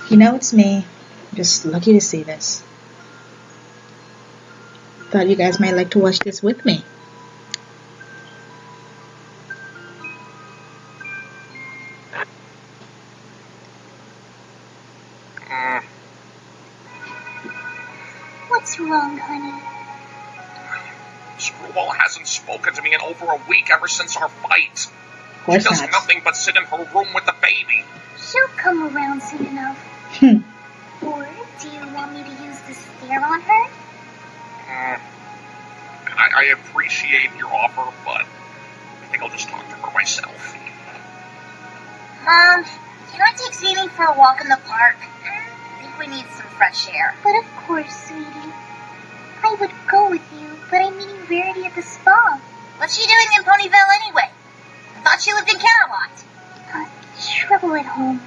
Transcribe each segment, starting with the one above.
You know it's me. Just lucky to see this. Thought you guys might like to watch this with me. What's wrong, honey? Screwball hasn't spoken to me in over a week ever since our fight. Of course She does not. nothing but sit in her room with the baby. She'll come around soon enough. Or do you want me to use the stare on her? I appreciate your offer, but I think I'll just talk to her myself. Mom, can I take Sweetie for a walk in the park? I think we need some fresh air. But of course, Sweetie. I would go with you, but I'm meeting Verity at the spa. What's she doing in Ponyville anyway? I thought she lived in Camelot. Trouble at home.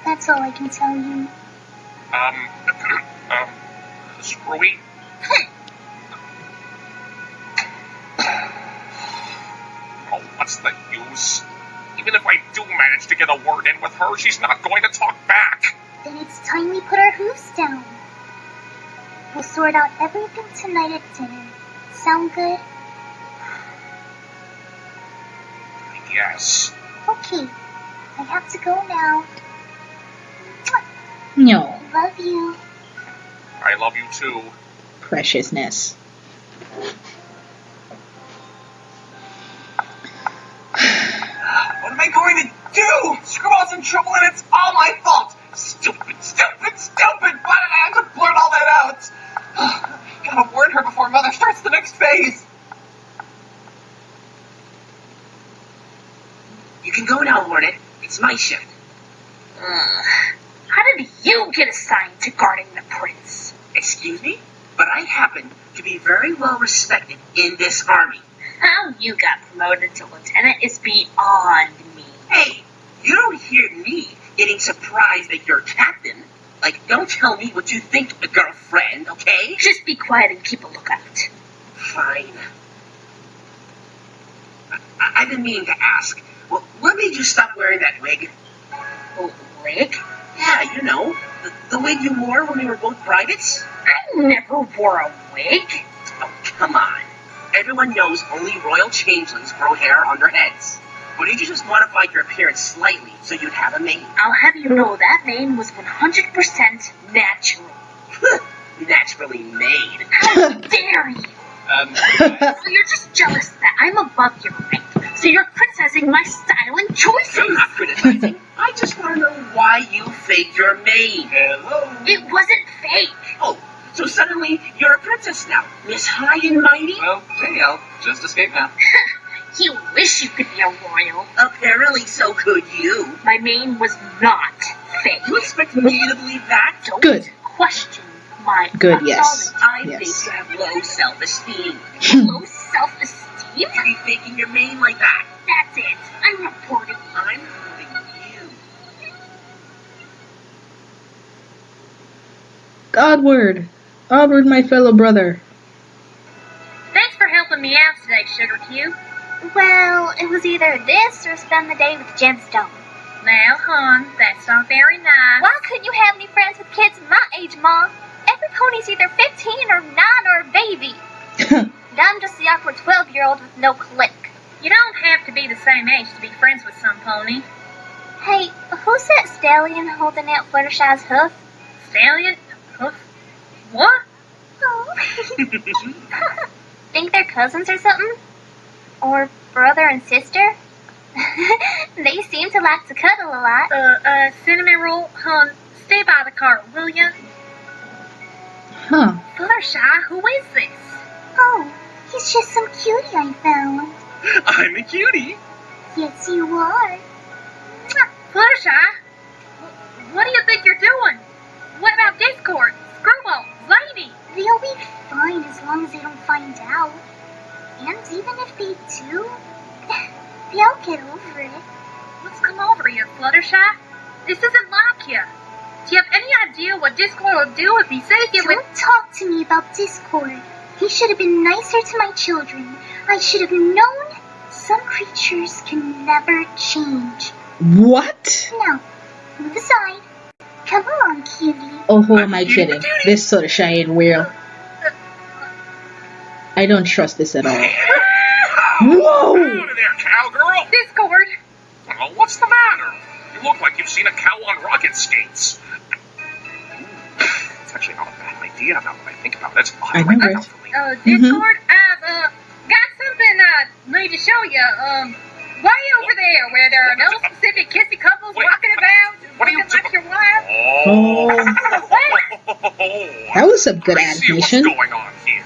That's all I can tell you. Screwy? Oh, what's the use? Even if I do manage to get a word in with her, she's not going to talk back. Then it's time we put our hoofs down. We'll sort out everything tonight at dinner. Sound good? Yes. Okay. I have to go now. No. Love you. I love you too. Preciousness. What am I going to do? Screwball's in trouble and it's all my fault. Stupid, stupid, stupid. Why did I have to blurt all that out? Gotta warn her before Mother starts the next phase. You can go now, Hornet. It's my shift. How did you get assigned to guarding the prince? Excuse me? But I happen to be very well respected in this army. How you got promoted to lieutenant is beyond me. Hey, you don't hear me getting surprised that you're captain. Like, don't tell me what you think, girlfriend, okay? Just be quiet and keep a lookout. Fine. I've been meaning to ask. Well, what made you stop wearing that wig? Wig? Yeah, you know, the wig you wore when we were both privates? I never wore a wig. Oh, come on. Everyone knows only royal changelings grow hair on their heads. Or did you just modify your appearance slightly so you'd have a mane? I'll have you know that mane was 100% natural. Naturally made. How dare you? So you're just jealous that I'm above your rank. So you're criticizing my style and choices. I'm not criticizing. I just want to know why you faked your mane. Hello. It wasn't fake. Oh, so suddenly you're a princess now. Miss High and Mighty? Well, hey, I'll just escape now. You wish you could be a royal. Apparently so could you. My mane was not fake. You expect me to believe that? Don't Good. question my Good, yes. I Yes. think you have low self-esteem. low self-esteem. You be faking your mane like that. That's it. I'm reporting. I'm proving you. Godward. Onward, my fellow brother. Thanks for helping me out today, Sugar Cube. Well, it was either this or spend the day with Gemstone. Now, hon, that's not very nice. Why couldn't you have any friends with kids my age, Mom? Every pony's either 15 or 9 or a baby. And I'm just the awkward 12-year-old with no click. You don't have to be the same age to be friends with some pony. Hey, who's that stallion holding out Fluttershy's hoof? Stallion? Hoof? What? Oh. Think they're cousins or something? Or brother and sister? They seem to like to cuddle a lot. Cinnamon Roll, hon, stay by the car, will ya? Huh. Fluttershy, who is this? Oh, he's just some cutie I found. I'm a cutie. Yes, you are. Fluttershy, what do you think you're doing? What about Discord, Screwball, Lady? They'll be fine as long as they don't find out. And even if they do, they'll get over it. What's come over you, Fluttershy? This isn't like you. Do you have any idea what Discord will do if he says you would... Don't talk to me about Discord. He should have been nicer to my children. I should have known some creatures can never change. What? Now, move aside. Come on, cutie. Oh, who am I kidding? This sort of shy ain't real. I don't trust this at all. Whoa! Howdy there, cowgirl! Discord. Oh, what's the matter? You look like you've seen a cow on rocket skates. It's actually not a bad idea now that I think about it. I know, right? Discord. Got something need to show you. Why over there, where there are no specific kissy couples Wait, walking about, what are you looking like doing? your wife? Oh, that was some good I see what's animation. going on here.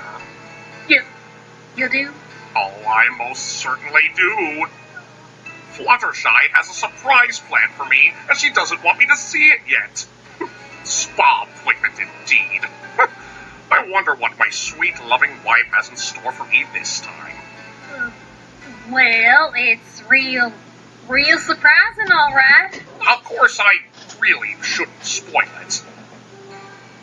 You do? Oh, I most certainly do. Fluttershy has a surprise plan for me, and she doesn't want me to see it yet. Spa appointment indeed. I wonder what my sweet, loving wife has in store for me this time. Well, it's real surprising, all right. Of course, I really shouldn't spoil it.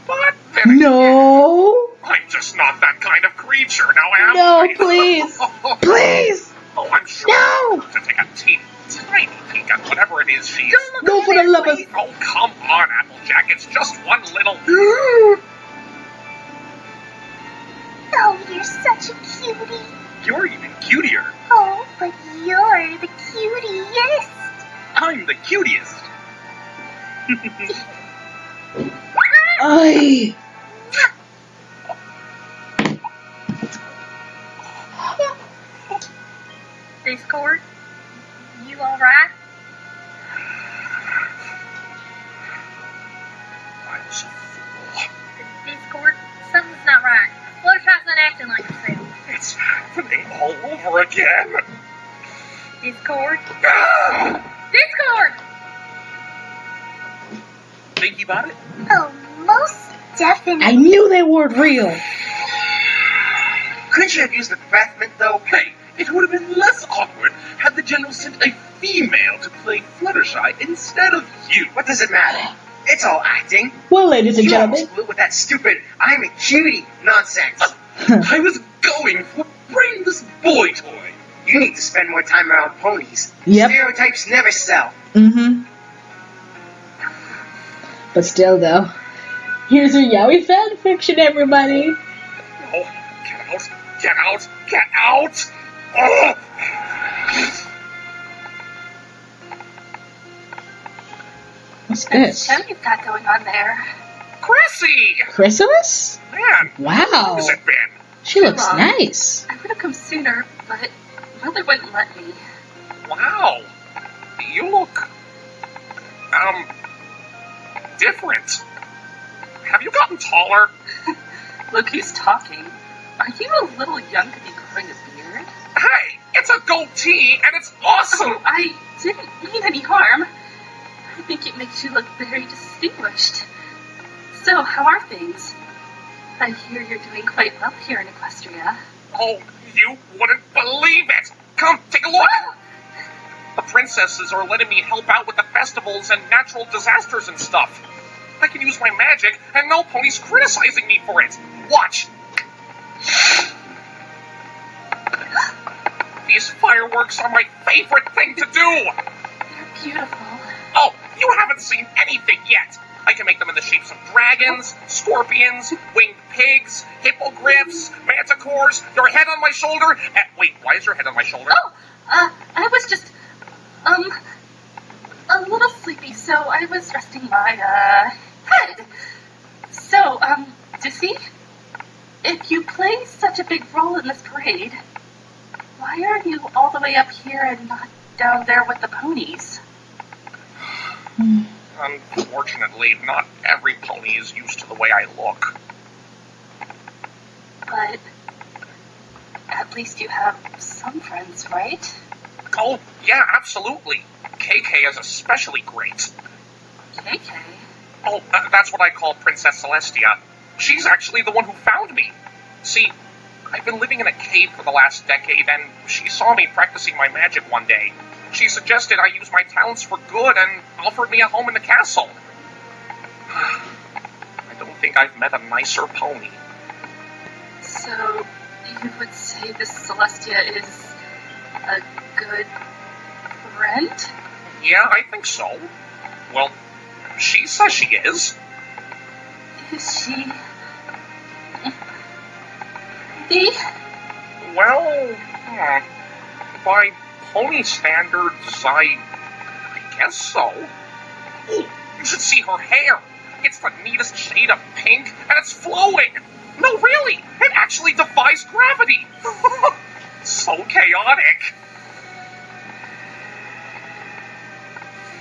But then No! I'm just not that kind of creature, now am No, I? please! Please! Oh, I'm sure No! to take a tiny peek at whatever it is she's... Don't look No, over for the there, love of... please. Oh, come on, Applejack. It's just one little... Oh, you're such a cutie. You're even cutier. Oh, but you're the cutiest. I'm the cutest. Ay! Discord, you all right? I was a fool. Discord, something's not right. Fluttershy's not acting like herself. It's happening all over again. Discord, Ah! Discord. Think about it? Oh, most definitely. I knew they weren't real. Couldn't you have used the breath mint, though? Hey, it would have been less awkward had the general sent a female to play Fluttershy instead of you. What does it matter? It's all acting. Well, ladies and You gentlemen, almost blew it with that stupid "I'm a cutie" nonsense. I was going for brainless boy toy. You need to spend more time around ponies. Yep. Stereotypes never sell. mm-hmm. But still, though, here's your yaoi fan fiction, everybody. Oh, get out! Get out! Get out! Oh! What's this? What you've got going on there? Chrissy! Chrysalis? Man, Wow, who's it been? she looks Mom. nice. I would have come sooner, but Mother wouldn't let me. Wow, you look, different. Have you gotten taller? Look who's talking. Are you a little young to be growing a beard? Hey, it's a goatee and it's awesome! Oh, I didn't mean any harm. I think it makes you look very distinguished. So, how are things? I hear you're doing quite well here in Equestria. Oh, you wouldn't believe it! Come, take a look! The princesses are letting me help out with the festivals and natural disasters and stuff. I can use my magic, and no pony's criticizing me for it. Watch! These fireworks are my favorite thing to do! They're beautiful. Oh, you haven't seen anything yet! I can make them in the shapes of dragons, scorpions, winged pigs, hippogriffs, manticores, your head on my shoulder, and wait, why is your head on my shoulder? Oh, I was just, a little sleepy, so I was resting my, head. So, Dissy, if you play such a big role in this parade, why are you all the way up here and not down there with the ponies? Unfortunately, not every pony is used to the way I look. But at least you have some friends, right? Oh, yeah, absolutely. KK is especially great. KK? Oh, that's what I call Princess Celestia. She's actually the one who found me. See, I've been living in a cave for the last decade, and she saw me practicing my magic one day. She suggested I use my talents for good and offered me a home in the castle. I don't think I've met a nicer pony. So, you would say this Celestia is a good friend? Yeah, I think so. Well, She says she is. Is she... The... Well, by pony standards, I guess so. Ooh, you should see her hair. It's the neatest shade of pink, and it's flowing. No, really, it actually defies gravity. So chaotic.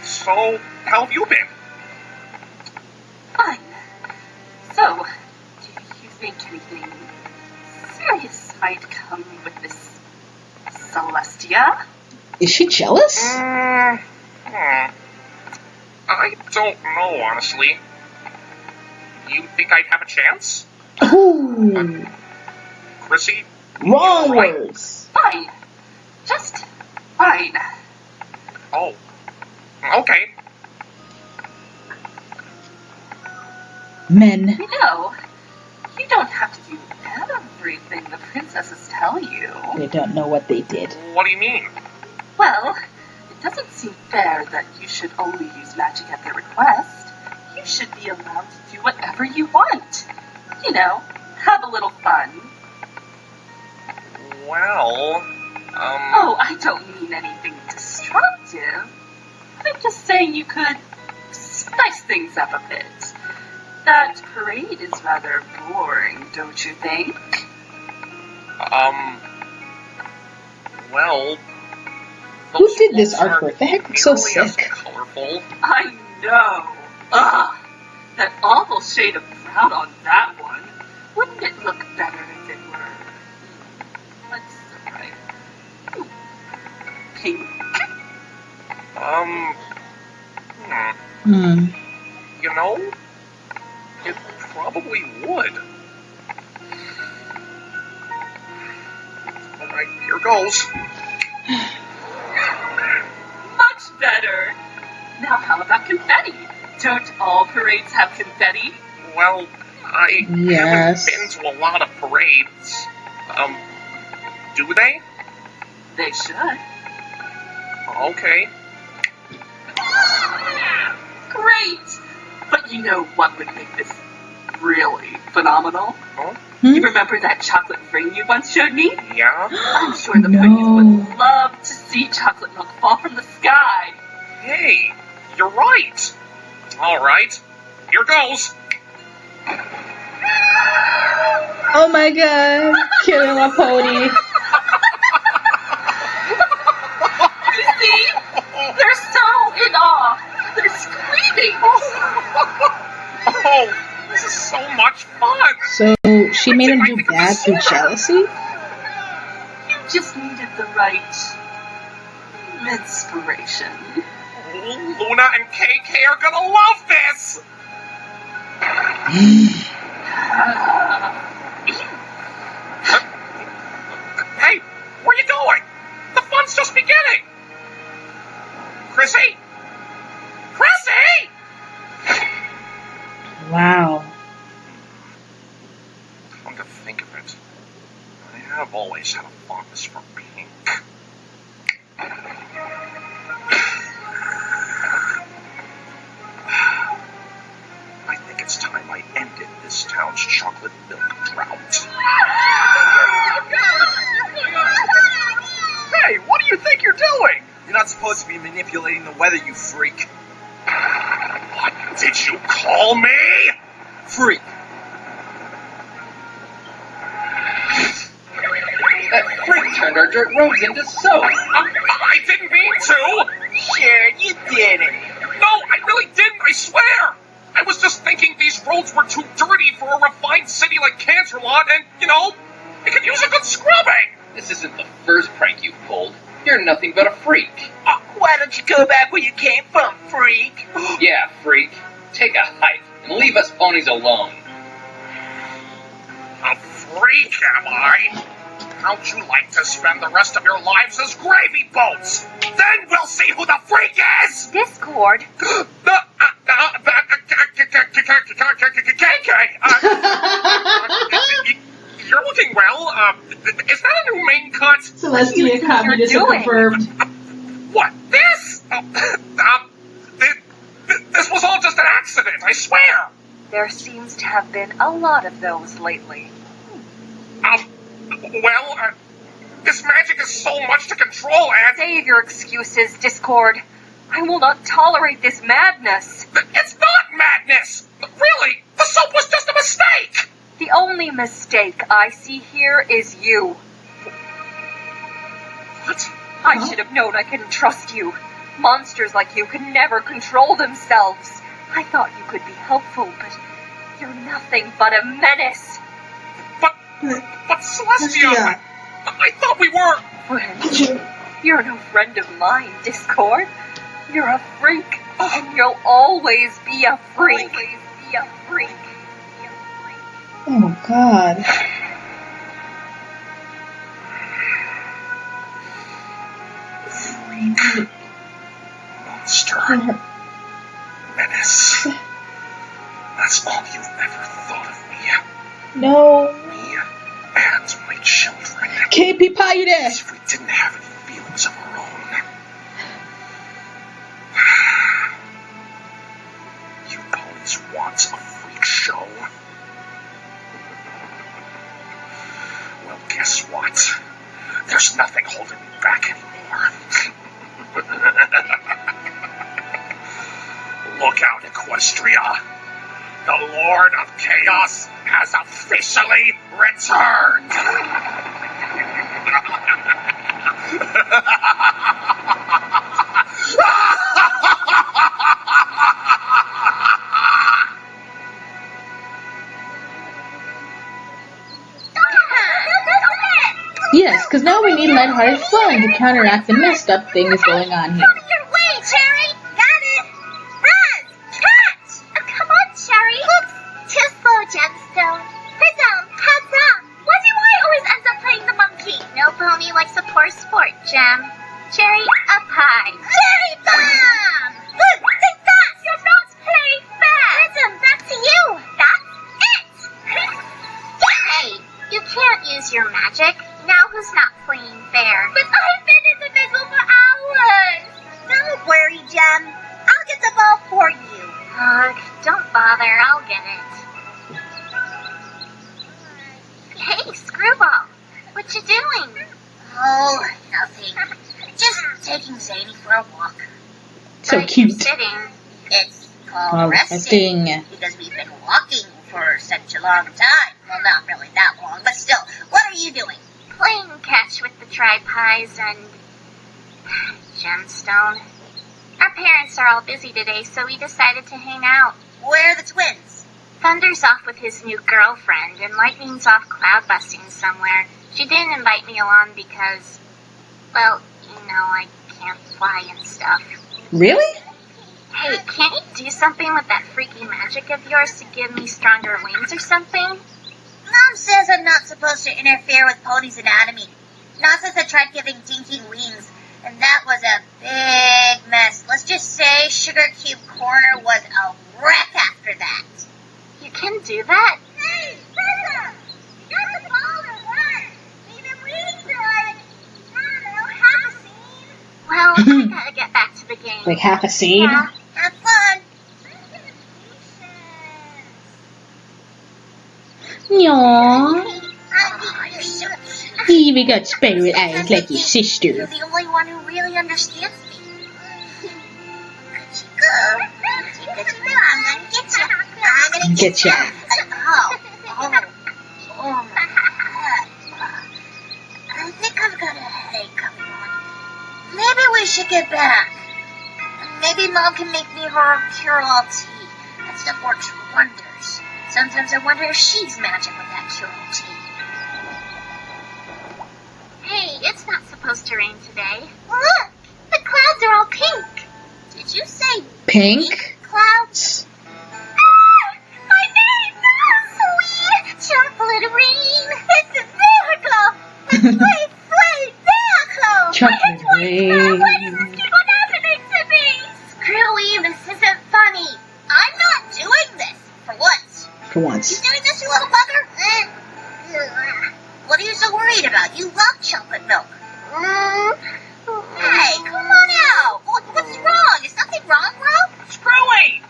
So, how have you been? Fine. So, do you think anything serious might come with this Celestia? Is she jealous? I don't know, honestly. You think I'd have a chance? Ooh. Chrissy? Wrong Right. words. Fine. Just fine. Oh. Okay. Men. You know, you don't have to do everything the princesses tell you. They don't know what they did. What do you mean? Well, it doesn't seem fair that you should only use magic at their request. You should be allowed to do whatever you want. You know, have a little fun. Well, Oh, I don't mean anything destructive. I'm just saying you could spice things up a bit. That parade is rather boring, don't you think? Well... Who those did this floats artwork? aren't The heck? So nearly as sick. colorful. I know. Ugh, that awful shade of brown on that one. Wouldn't it look better if it were... What's the right... Pink? You know, it probably would. Alright, here goes. Much better. Now how about confetti? Don't all parades have confetti? Well, I Yes. haven't been to a lot of parades. Do they? They should. Okay. Great! But you know what would make this really phenomenal? Huh? You remember that chocolate ring you once showed me? Yeah? I'm sure the No. ponies would love to see chocolate milk fall from the sky. Hey, you're right. Alright, here goes. Oh my god. Killing my pony. You see? They're so in awe. They're screaming. Oh, this is so much fun. So she made him do bad through jealousy? You just needed the right inspiration. Luna and KK are gonna love this. Hey, where you going? The fun's just beginning. Chrissy? Chrissy! Wow. Come to think of it, I have always had a fondness for pink. I think it's time I ended this town's chocolate milk drought. Hey, what do you think you're doing? You're not supposed to be manipulating the weather, you freak. What did you call me? Freak. That freak turned our dirt roads into soap. I didn't mean to. Sure, you did it. No, I really didn't, I swear! I was just thinking these roads were too dirty for a refined city like Canterlot, and, you know, it could use a good scrubbing! This isn't the first prank you've pulled. You're nothing but a freak. Why don't you go back where you came from, freak? Yeah, freak. Take a hike and leave us ponies alone. A freak, am I? How'd you like to spend the rest of your lives as gravy boats? Then we'll see who the freak is! Discord. You're looking well. Is that a new main cut? Celestia communism doing? confirmed. What? This? This was all just an accident, I swear! There seems to have been a lot of those lately. This magic is so much to control, and... Save your excuses, Discord. I will not tolerate this madness. It's not madness! Really, the soap was just a mistake! The only mistake I see here is you. What? I should have known I couldn't trust you. Monsters like you could never control themselves. I thought you could be helpful, but you're nothing but a menace. But Celestia, I thought we were... Friend? You're no friend of mine, Discord. You're a freak, and you'll always be a freak. Oh, God. Monster. Menace. That's all you've ever thought of me. No. Me and my children. Can't be pie As if we didn't have any feelings of our own. You always want a freak show. Well, guess what? There's nothing holding me back anymore. Look out, Equestria. The Lord of Chaos has officially returned. Yes, because now we need lighthearted fun to counteract the messed up things going on here. Out of your way, Cherry! Got it! Raz! Catch! Come on, Cherry! Oops! Too slow, Gemstone. Prism! Heads up! Why do I always end up playing the monkey? No pony likes a poor sport, Gem. Cherry, up high. Cherry bomb! Look! Take that! You're not playing fair! Prism, back to you! That's it! Hey! You can't use your magic. Now who's not playing fair? But I've been in the middle for hours! Don't worry, Gem. I'll get the ball for you. Ugh, don't bother. I'll get it. Hey, Screwball. What you doing? Oh, nothing. Just taking Zany for a walk. So But cute. you're sitting. It's called resting. because we've been walking for such a long time. Well, not really that long, but still. What are you doing? Playing catch with the Tri-Pies and Gemstone. Our parents are all busy today, so we decided to hang out. Where are the twins? Thunder's off with his new girlfriend, and Lightning's off cloud busting somewhere. She didn't invite me along because, well, you know, I can't fly and stuff. Really? Hey, can't you do something with that freaky magic of yours to give me stronger wings or something? Mom says I'm not supposed to interfere with Pony's anatomy. Not since I tried giving Dinky wings, and that was a big mess. Let's just say Sugar Cube Corner was a wreck after that. You can do that? Hey, Prism! You got the ball or what? We've been waiting for like, I don't know, half a scene. Well, I gotta get back to the game. Like half a seed? Yeah, have fun. Aww. You're so cute. He even got spirit eyes like your You're sister. the only one who really understands me. I'm gonna get you. I'm gonna Get ya. Oh my God. I think I've got a headache coming on. Maybe we should get back. Maybe Mom can make me her own cure-all tea. That stuff works wonders. Sometimes I wonder if she's magic with that cure-all tea. Hey, it's not supposed to rain today. Look! The clouds are all pink. Did you say Pink? clouds? Ah! My name! Sweet chocolate rain! It's a miracle! It's sweet miracle! Chocolate rain. Why does this keep on happening to me? Screwy, this isn't funny. I'm not doing this. For once. For You once. doing this, you little bugger? What are you so worried about? You love chocolate milk. Hey, come on out. What's wrong? Is something wrong, bro? Screwy!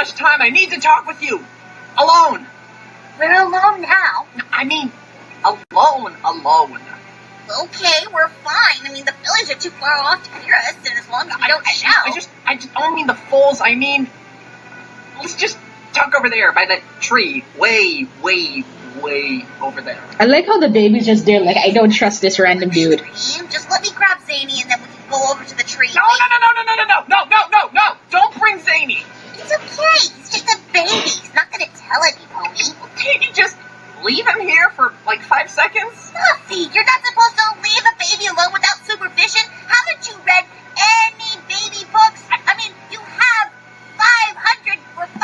much time. I need to talk with you. Alone. We're alone now. I mean, alone. Okay, we're fine. I mean, the village are too far off to hear us, and as long as we don't shout. I don't mean the fools. I mean, let's just talk over there by that tree. Way over there. I like how the baby's just there, like, I don't trust this random dude. Just let me grab Zany, and then we can go over to the tree. No. Don't bring Zany. It's okay. He's just a baby. He's not gonna tell any pony. Can't you just leave him here for like 5 seconds? Fluffy, you're not supposed to leave a baby alone without supervision. Haven't you read any baby books? I mean, you have 500 or 5,000.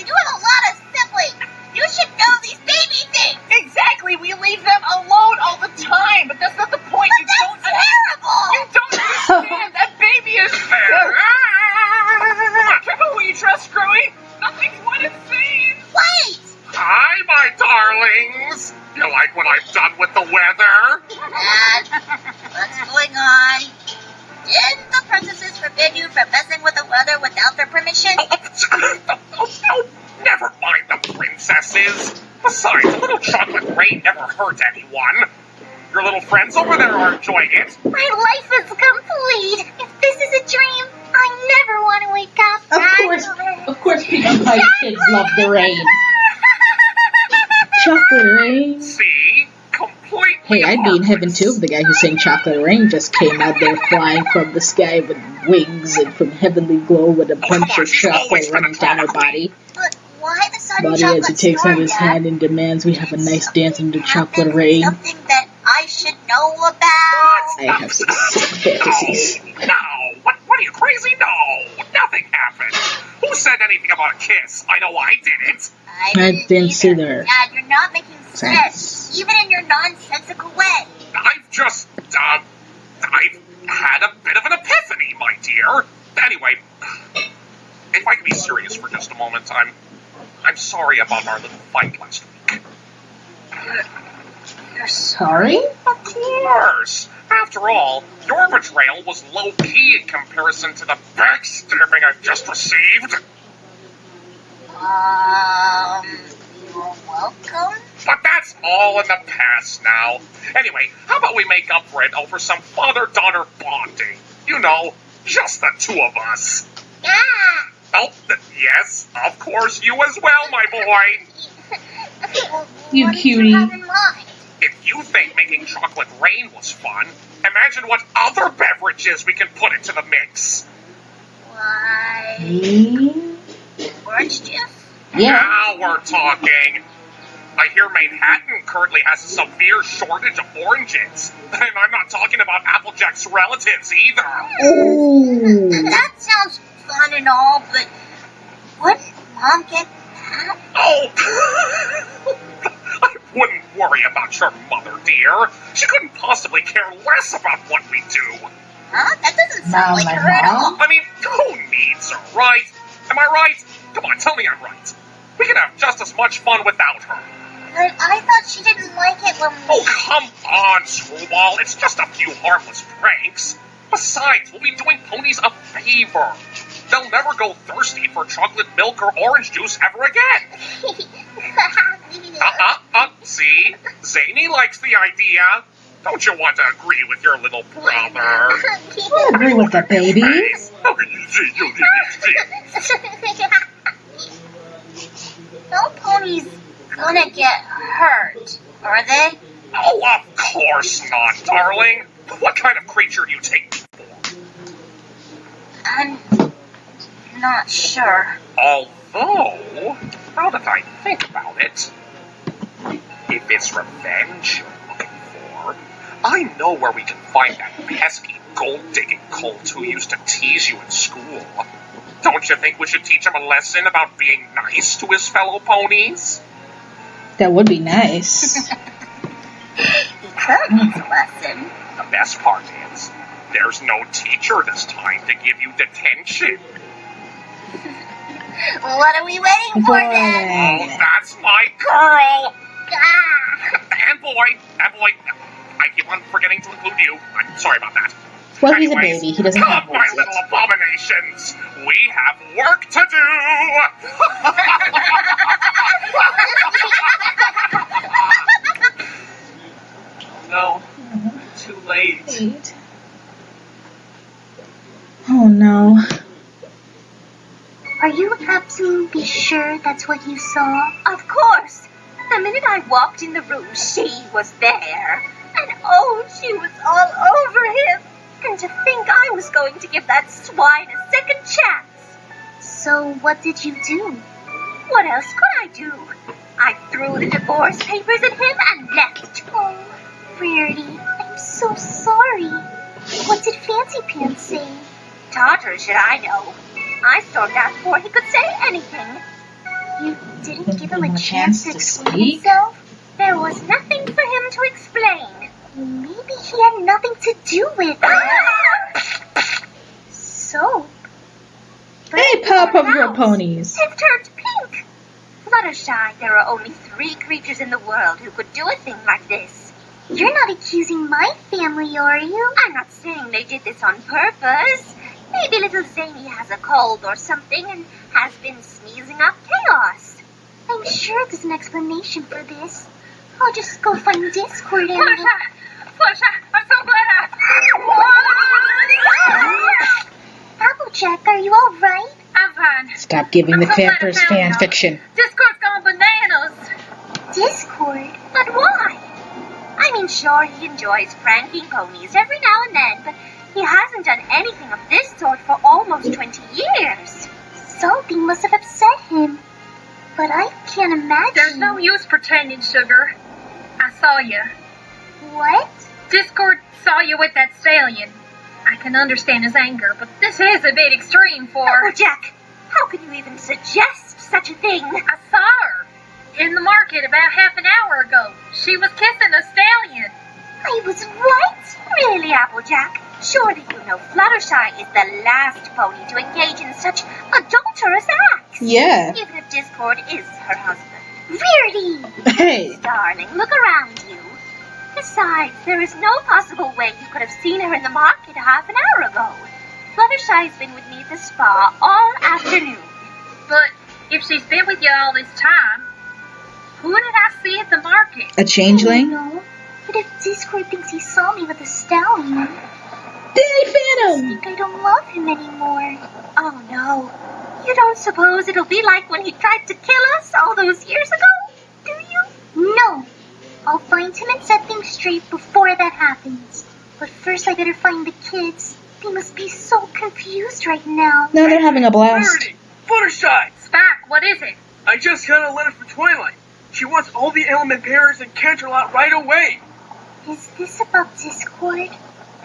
You have a lot of siblings. You should know these baby things. Exactly. We leave them alone all the time, but that's not the point. But that's terrible. You don't understand. That baby is. Careful who you trust, Screwy. Nothing's what it seems. Wait. Hi, my darlings. You like what I've done with the weather? Dad, what's going on? Didn't the princesses forbid you from messing with the weather without their permission? Oh, never mind the princesses. Besides, a little chocolate rain never hurt anyone. Your little friends over there are enjoying it. My life is complete. If this is a dream, I never want to wake up. Of course, Pinkie Pie kids love the rain. Chocolate rain. See? Completely. Hey, I'd be in heaven too if the guy who sang Chocolate Rain just came out there flying from the sky with wings and from heavenly glow with a bunch of chocolate running down her body. But why the sudden Body chocolate as he takes storm, out his Dad? hand and demands we have a nice dance in the chocolate Happened rain. Something that I should know about? I have some sick fantasies. No. What are you, crazy? No. Nothing happened. Who said anything about a kiss? I know I did it. I didn't see there. Dad, you're not making sense, even in your nonsensical way. I've just, I've had a bit of an epiphany, my dear. Anyway, if I can be serious for just a moment, I'm sorry about our little fight last week. You're sorry? Of course. After all, your betrayal was low-key in comparison to the backstabbing I've just received. You're welcome. But that's all in the past now. Anyway, how about we make up for it over some father-daughter bonding? You know, just the two of us. Yeah. Oh, yes, of course, you as well, my boy. You What did cutie. you have in mind? If you think making chocolate rain was fun, imagine what other beverages we can put into the mix. Why? Orange juice? Yeah. Now we're talking. I hear Manhattan currently has a severe shortage of oranges. And I'm not talking about Applejack's relatives either. Ooh. That sounds fun and all, but wouldn't Mom get that? Oh! I wouldn't worry about your mother, dear. She couldn't possibly care less about what we do. Huh? That doesn't sound Mom, like my her at all. mom? I mean, who needs her, right? Am I right? Come on, tell me I'm right. We can have just as much fun without her. But I thought she didn't like it when we... Oh, come on, Screwball. It's just a few harmless pranks. Besides, we'll be doing ponies a favor. They'll never go thirsty for chocolate milk or orange juice ever again. See? Zany likes the idea. Don't you want to agree with your little brother? I agree with the baby. Nice. How can you say you No pony's gonna get hurt, are they? Oh, of course not, darling. What kind of creature do you take me for? I'm not sure. Although, now that I think about it, if it's revenge you're looking for, I know where we can find that pesky gold-digging colt who used to tease you in school. Don't you think we should teach him a lesson about being nice to his fellow ponies? That would be nice. He could use a lesson. The best part is, there's no teacher this time to give you detention. What are we waiting for then? Oh, that's my girl! Ah. And boy, I keep on forgetting to include you. I'm sorry about that. Well, he's a Anyways, baby. He doesn't have come, my words little yet. abominations. We have work to do. No. Too late. Oh no. Are you absolutely sure that's what you saw? Of course. The minute I walked in the room, she was there. And oh, she was all over him. And to think I was going to give that swine a second chance. So what did you do? What else could I do? I threw the divorce papers at him and left. Oh, Rarity, I'm so sorry. What did Fancy Pants say? Totter, should I know? I stormed out before he could say anything. You didn't give him a chance to explain himself? There was nothing for him to explain. Maybe he had nothing to do with it. So? Hey, Powerpuff Girl ponies. They've turned pink. Fluttershy, there are only 3 creatures in the world who could do a thing like this. You're not accusing my family, are you? I'm not saying they did this on purpose. Maybe little Zany has a cold or something and has been sneezing up chaos. I'm sure there's an explanation for this. I'll just go find Discord and... Fluttershy, I'm so glad Applejack, are you alright? I'm fine. Stop giving the I'm so glad I campers found fan y'all. fiction. Discord's gone bananas. Discord? But why? I mean, sure, he enjoys pranking ponies every now and then, but he hasn't done anything of this sort for almost 20 years. Something must have upset him. But I can't imagine... There's no use pretending, Sugar. I saw you. What? Discord saw you with that stallion. I can understand his anger, but this is a bit extreme for... Applejack, how can you even suggest such a thing? I saw her in the market about half an hour ago. She was kissing a stallion. I was right? Really, Applejack? Surely you know Fluttershy is the last pony to engage in such adulterous acts. Yeah. Even if Discord is her husband. Rarity! Hey. Darling, look around you. Besides, there is no possible way you could have seen her in the market half an hour ago. Fluttershy's been with me at the spa all afternoon. But if she's been with you all this time, who did I see at the market? A changeling? No. But if Discord thinks he saw me with a stallion, Danny I Phantom! think I don't love him anymore. Oh no. You don't suppose it'll be like when he tried to kill us all those years ago? Do you? No. I'll find him and set things straight before that happens. But first I better find the kids. They must be so confused right now. No, they're having a blast. Rarity! Fluttershy! Spike, what is it? I just got a letter from Twilight. She wants all the element bearers in Canterlot right away. Is this about Discord?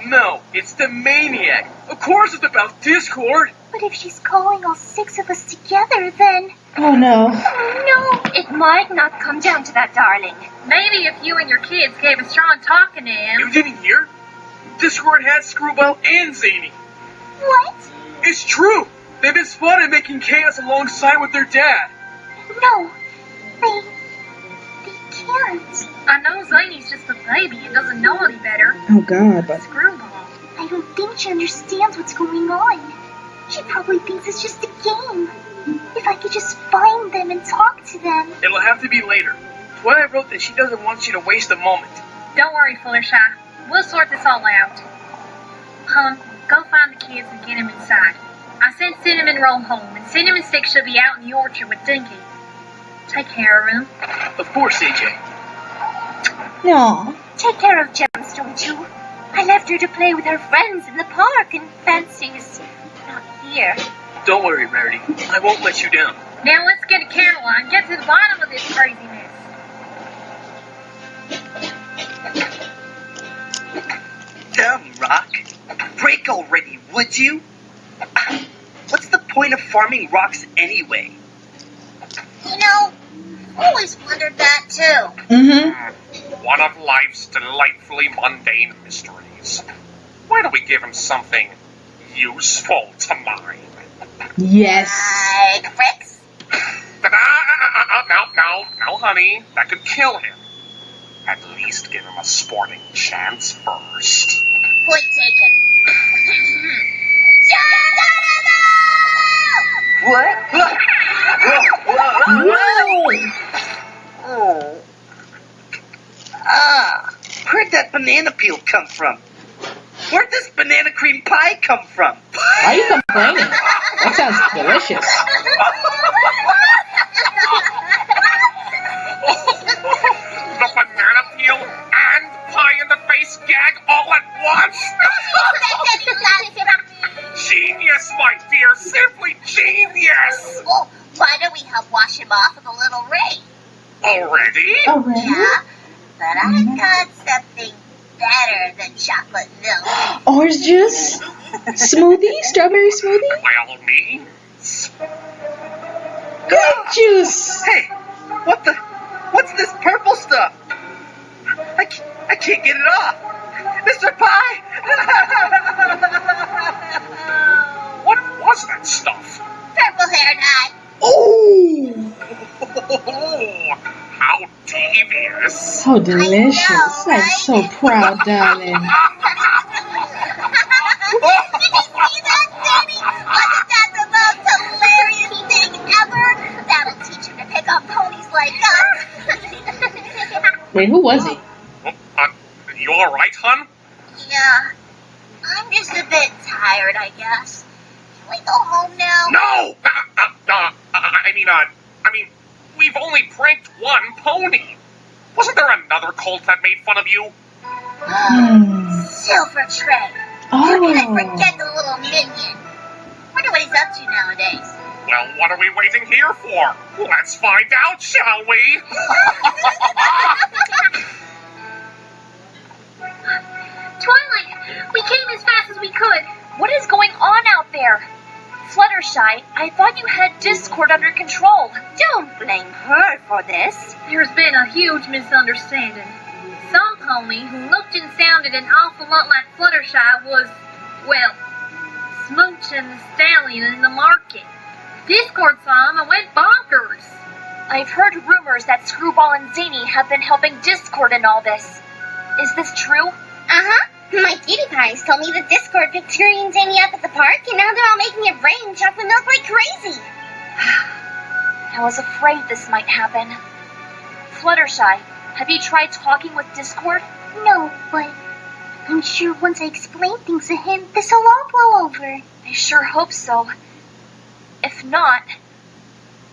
No, it's the maniac. Of course it's about Discord. But if she's calling all 6 of us together, then... Oh no. Oh no! It might not come down to that, darling. Maybe if you and your kids gave a strong talking to him. You didn't hear? Discord had Screwball and Zany. What? It's true. They've been spotted making chaos alongside with their dad. No. They can't. I know Zane's just a baby and doesn't know any better. Oh god, but... Screwball. I don't think she understands what's going on. She probably thinks it's just a game. If I could just find them and talk to them. It'll have to be later. Twilight wrote that she doesn't want you to waste a moment. Don't worry, Fluttershy. We'll sort this all out. Hon, go find the kids and get them inside. I sent Cinnamon Roll home, and Cinnamon Stick should be out in the orchard with Dinky. Take care of him. Of course, AJ. No. Take care of Gemstone, too. I left her to play with her friends in the park, and Fancy's not here. Don't worry, Rarity. I won't let you down. Now let's get a candle and get to the bottom of this craziness. Dumb rock. Break already, would you? What's the point of farming rocks anyway? You know, always wondered that too. Mm-hmm. One of life's delightfully mundane mysteries. Why don't we give him something useful to mine? Yes. Like bricks? No, honey. That could kill him. At least give him a sporting chance first. Point taken. What? Whoa! Oh. Ah, where'd that banana peel come from? Where'd this banana cream pie come from? Why are you complaining? That sounds delicious. The banana peel and pie in the face gag all at once? Genius, my dear, simply genius! Oh, why don't we help wash him off with a little rain? Already? Already? Yeah, but I've got something better than chocolate milk. Orange juice? Smoothie? Strawberry smoothie? By all means. Grape juice! Hey, what's this purple stuff? I can't get it off. Mr. Pie! What was that stuff? Purple hair dye. Oh! How devious. How delicious. I'm so proud, darling. Did you see that, Danny? Wasn't that the most hilarious thing ever? That'll teach him to pick up ponies like us. Wait, who was he? You alright, hun? Yeah, I'm just a bit tired, I guess. Can we go home now? No! I mean, we've only pranked one pony. Wasn't there another cult that made fun of you? Silver Tray. Oh. How can I forget the little minion? Wonder what he's up to nowadays. Well, what are we waiting here for? Let's find out, shall we? Twilight, we came as fast as we could. What is going on out there? Fluttershy, I thought you had Discord under control. Don't blame her for this. There's been a huge misunderstanding. Some pony who looked and sounded an awful lot like Fluttershy was, well, smooching the stallion in the market. Discord saw him and went bonkers. I've heard rumors that Screwball and Zany have been helping Discord in all this. Is this true? Uh-huh. My cutie pies told me the Discord picked Scurry and Danny up at the park, and now they're all making it rain chocolate milk like crazy. I was afraid this might happen. Fluttershy, have you tried talking with Discord? No, but I'm sure once I explain things to him, this'll all blow over. I sure hope so. If not,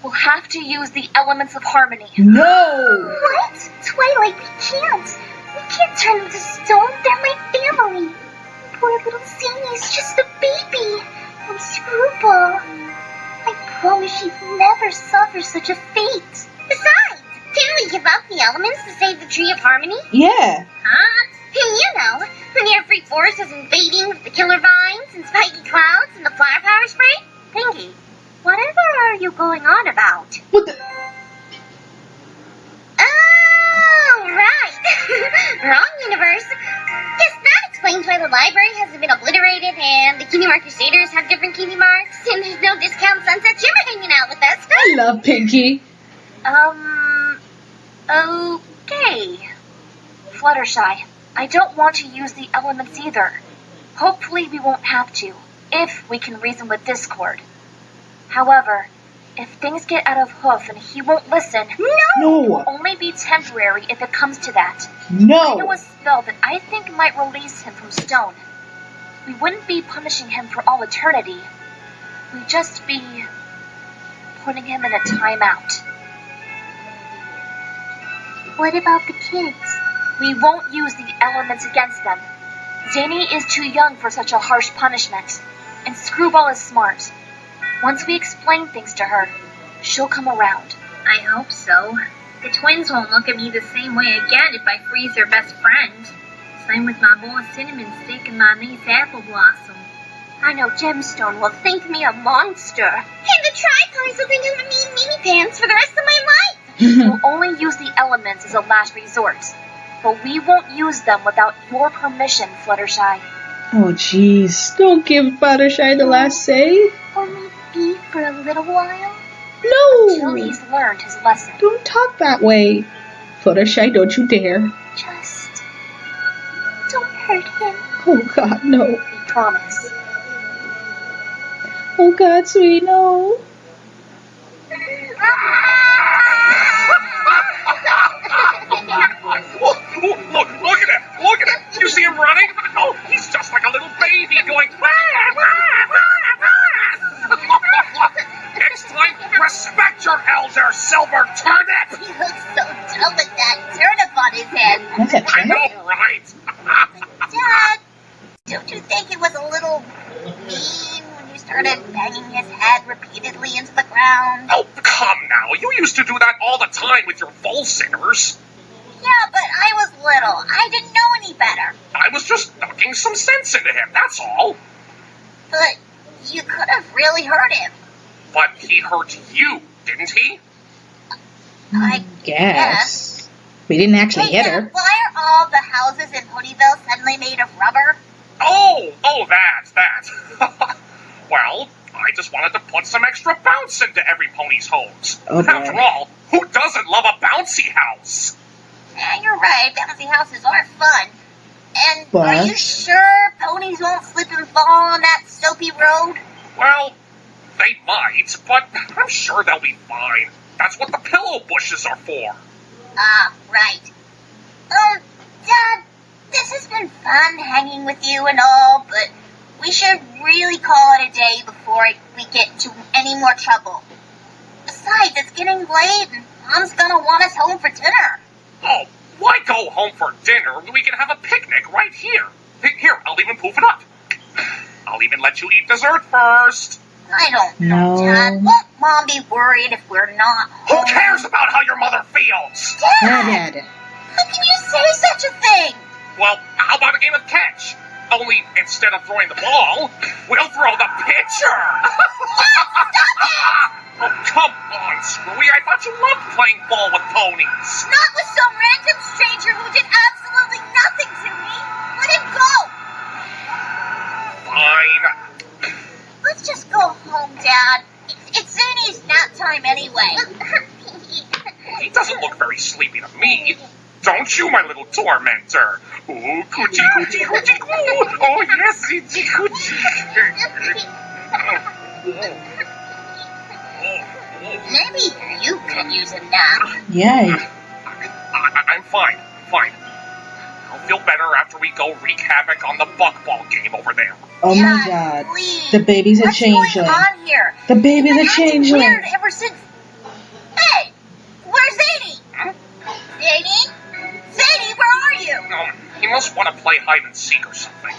we'll have to use the elements of harmony. No! What? Twilight, we can't. We can't turn them to stone. They're my family. Poor little Zanie's just a baby. And Screwball. I promise she'd never suffer such a fate. Besides, didn't we give up the elements to save the Tree of Harmony? Yeah. Huh? And you know, when the Air-Free Force was invading with the killer vines and spiky clouds and the fire power spray? Pinkie, whatever are you going on about? What the? Oh, right. Wrong universe. Guess that explains why the library hasn't been obliterated and the Cutie Mark Crusaders have different cutie marks and there's no discount Sunset Shimmer hanging out with us. I love Pinkie. Okay. Fluttershy, I don't want to use the elements either. Hopefully we won't have to, if we can reason with Discord. However, if things get out of hoof and he won't listen, No. it will only be temporary if it comes to that. I No. know a spell that I think might release him from stone. We wouldn't be punishing him for all eternity. We'd just be putting him in a timeout. What about the kids? We won't use the elements against them. Zany is too young for such a harsh punishment, and Screwball is smart. Once we explain things to her, she'll come around. I hope so. The twins won't look at me the same way again if I freeze their best friend. Same with my boy Cinnamon Stick and my niece Apple Blossom. I know Gemstone will think me a monster. And the Tri-Pies will think I'm a mean mini pants for the rest of my life. We'll only use the elements as a last resort, but we won't use them without your permission, Fluttershy. Oh, jeez. Don't give Fluttershy the last say. Only be for a little while. Until No. he's learned his lesson. Don't talk that way. Fluttershy, don't you dare. Just don't hurt him. Oh, God, no. We Promise. Oh God, sweetie, no. Look at him! Look at him! You see him running? Oh, he's just like a little baby going. Next time, respect your elder, silver turnip. He looks so dumb with that turnip on his head. What's that, I turnip? know, right? Dad, don't you think it was a little mean when you started banging his head repeatedly into the ground? Oh, come now. You used to do that all the time with your vole singers. Yeah, but I was little. I didn't know any better. I was just knocking some sense into him, that's all. But you could have really hurt him. But he hurt you, didn't he? I Guess. We didn't actually hit her. Why are all the houses in Ponyville suddenly made of rubber? Oh, that. Well, I just wanted to put some extra bounce into every pony's homes. Oh, boy. After all, who doesn't love a bouncy house? Yeah, you're right. Bouncy houses are fun. And But- are you sure ponies won't slip and fall on that soapy road? Well, they might, but I'm sure they'll be fine. That's what the pillow bushes are for. Ah, right. Dad, this has been fun hanging with you and all, but we should really call it a day before we get into any more trouble. Besides, it's getting late and Mom's gonna want us home for dinner. Oh, why go home for dinner when we can have a picnic right here? Here, I'll even poof it up. I'll even let you eat dessert first. I don't know, No. Dad. Won't Mom be worried if we're not Who home? cares about how your mother feels? Dad, Dad. how can you say such a thing? Well, how about a game of catch? Only instead of throwing the ball, we'll throw the pitcher. Oh, come on, Screwy. I thought you loved playing ball with ponies. Not with some random stranger who did absolutely nothing to me. Let him go. Fine. Let's just go home, Dad. It's Zany's nap time anyway. He doesn't look very sleepy to me. Don't you, my little tormentor? Oh, coochie, coochie, coochie, coo. Oh, yes, coochie, coochie. Maybe you could use a nap. Yay. I'm fine. I'll feel better after we go wreak havoc on the buckball game over there. Oh my Dad, God. please. The baby's a What's changeling. going on here? The baby's a It's been acting changeling. weird ever since. Hey, where's Zany? Zany? Zany, where are you? He must want to play hide and seek or something.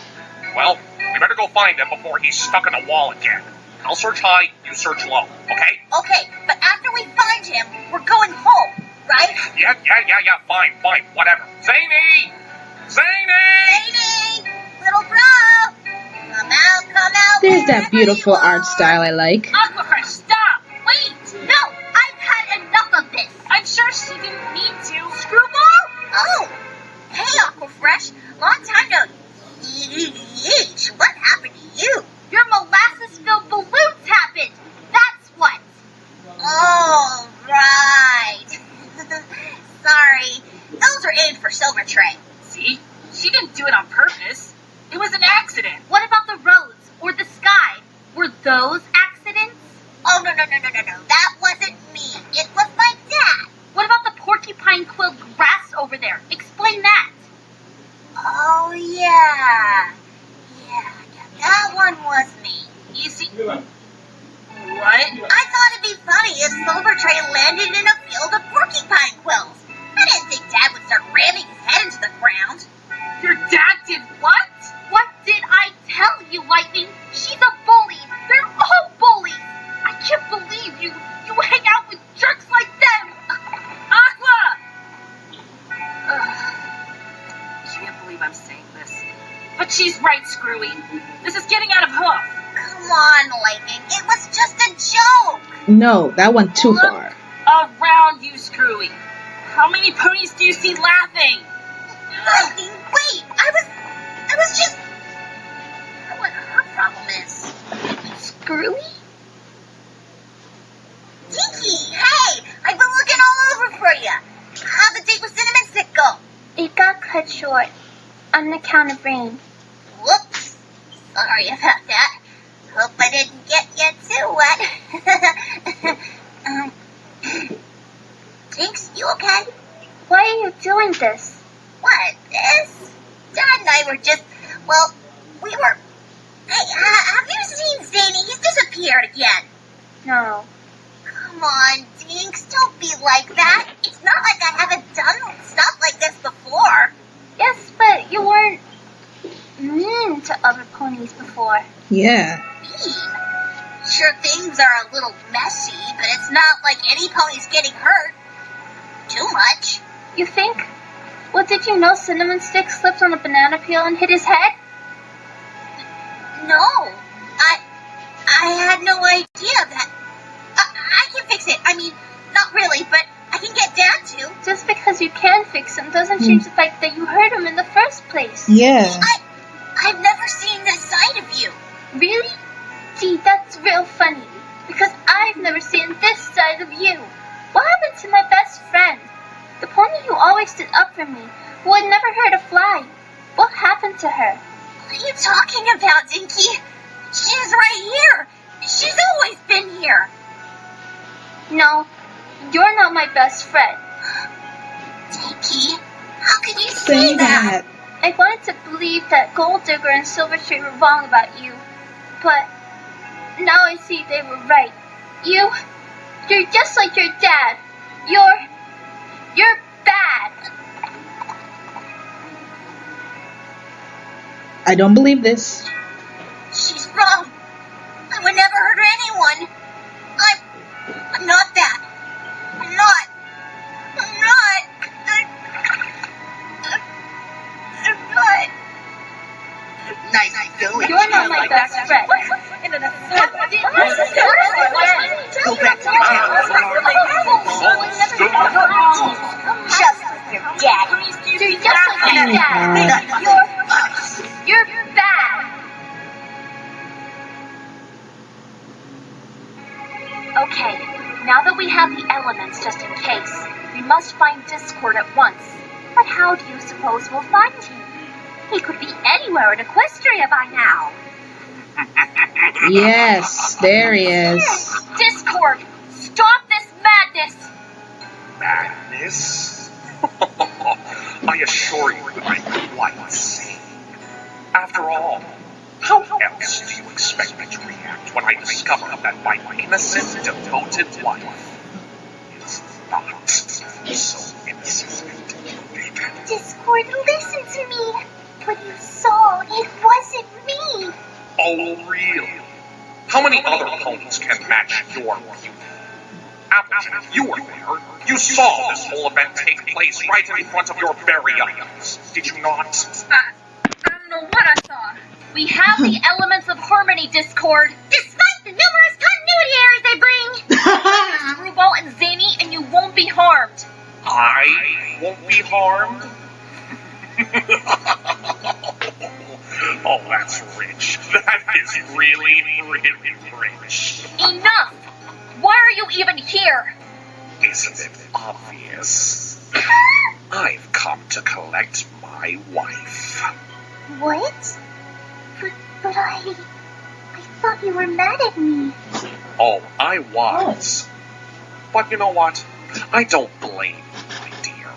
Well, we better go find him before he's stuck in a wall again. I'll search high, you search low, okay? Okay, but after we find him, we're going home, right? Yeah, fine, whatever. Zany! Zany! Little bro! Come out. There's that beautiful art style I like. Aquafresh, stop! Wait! No, I've had enough of this. I'm sure she didn't mean to. Screwball? Oh! Hey, Aquafresh. Long time no... Yeesh, what happened to you? Your molasses-filled balloons happened. That's what. Oh, right. Sorry. Those are aimed for Silver Tray. See? She didn't do it on purpose. It was an accident. What about the roads or the sky? Were those accidents? Oh, no. That wasn't me. It was my dad. What about the porcupine quill grass over there? Explain that. Oh, yeah. That one was me. You see? What? I thought it'd be funny if Silver Tray landed in a field of porcupine quills. I didn't think Dad would start ramming his head into the ground. Your dad did what? What did I tell you, Lightning? She's a bully. They're all bullies. I can't believe you hang out with jerks like them. Aqua! Can't believe I'm saying this. But she's right, Screwy. This is getting out of hoof. Come on, Lightning. It was just a joke. No, that went too Look far. around you, Screwy. How many ponies do you see laughing? Lightning, wait. I was just... I don't know what her problem is. Screwy? Pinkie, hey. I've been looking all over for you. How'd the date with Cinnamon Stick go? It got cut short on account of rain. Whoops. Sorry about that. Hope I didn't get you too wet. Tinks, you okay? Why are you doing this? What, this? Dad and I were just, well, we were... Hey, have you seen Zany? He's disappeared again. No. Come on, Tinks, don't be like that. It's not like I haven't done stuff like this before. Yes, but you weren't mean to other ponies before. Yeah. Mean? Sure, things are a little messy, but it's not like any pony's getting hurt. Too much. You think? Well, did you know Cinnamon Stick slipped on a banana peel and hit his head? No. I had no idea that... I can fix it. I mean, not really, but I can get Dad to. Just because you can fix him doesn't change the fact that you hurt him in the first place. Yeah. I've never seen this side of you. Really? Gee, that's real funny. Because I've never seen this side of you. What happened to my best friend? The pony who always stood up for me, who had never hurt a fly. What happened to her? What are you talking about, Dinky? She's right here. She's always been here. No, you're not my best friend. Dinky, how can you say that? I wanted to believe that Gold Digger and Silver Tree were wrong about you, but now I see they were right. You're just like your dad. You're bad. I don't believe this. She's wrong. I would never hurt anyone. I'm not that. I'm not. Nice going. You're not my best friend. Go back to your Just like your dad. You're just like your dad. You're bad. Okay, now that we have the elements just in case, we must find Discord at once. But how do you suppose we'll find him? He could be anywhere in Equestria by now. Yes, there he is. Discord, stop this madness! Madness? I assure you that I'm quite insane. After all, how else do you expect me to react when I discover that my innocent, devoted wife is not so innocent and devoted? Discord, listen to me. What you saw, it wasn't me. Oh, really? How many other ponies can match your beauty? Applejack, you were there. You saw this whole event take place right in front of your very eyes. Did you not? I don't know what I saw. We have the elements of harmony, Discord. Despite the numerous continuity errors they bring. Screwball and Zany, and you won't be harmed. I won't be harmed? Oh, that's rich. That is really, really rich. Enough! Why are you even here? Isn't it obvious? I've come to collect my wife. What? But I thought you were mad at me. Oh, I was. But you know what? I don't blame you, my dear.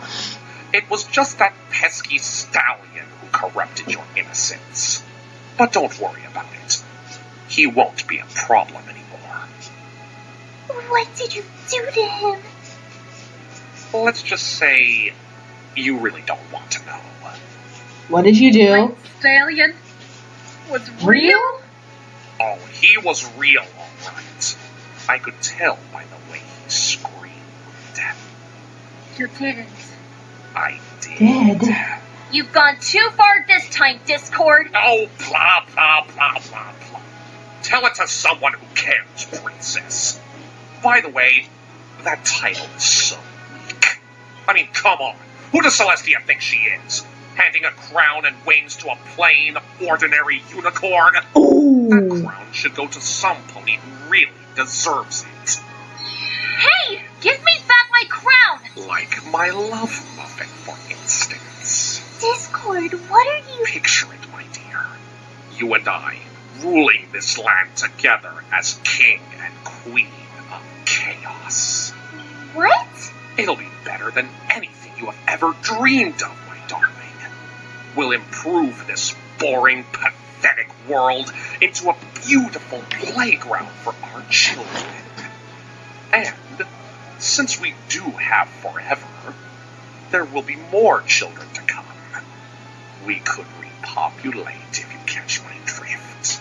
It was just that pesky stallion who corrupted your innocence. But don't worry about it. He won't be a problem anymore. What did you do to him? Let's just say you really don't want to know. What did you do? Stallion was real? Oh, he was real, all right. I could tell by the way he screamed. You didn't. I did. You've gone too far this time, Discord. Oh, blah, blah, blah, blah, blah. Tell it to someone who cares, princess. By the way, that title is so weak. I mean, come on. Who does Celestia think she is? Handing a crown and wings to a plain, ordinary unicorn? Ooh. That crown should go to some pony who really deserves it. Hey! Give me back my crown! Like my love muffin, for instance. Discord, what are you... Picture it, my dear. You and I, ruling this land together as king and queen of chaos. What? It'll be better than anything you have ever dreamed of, my darling. We'll improve this boring, pathetic world into a beautiful playground for our children. And since we do have forever, there will be more children to come. We could repopulate, if you catch my drift.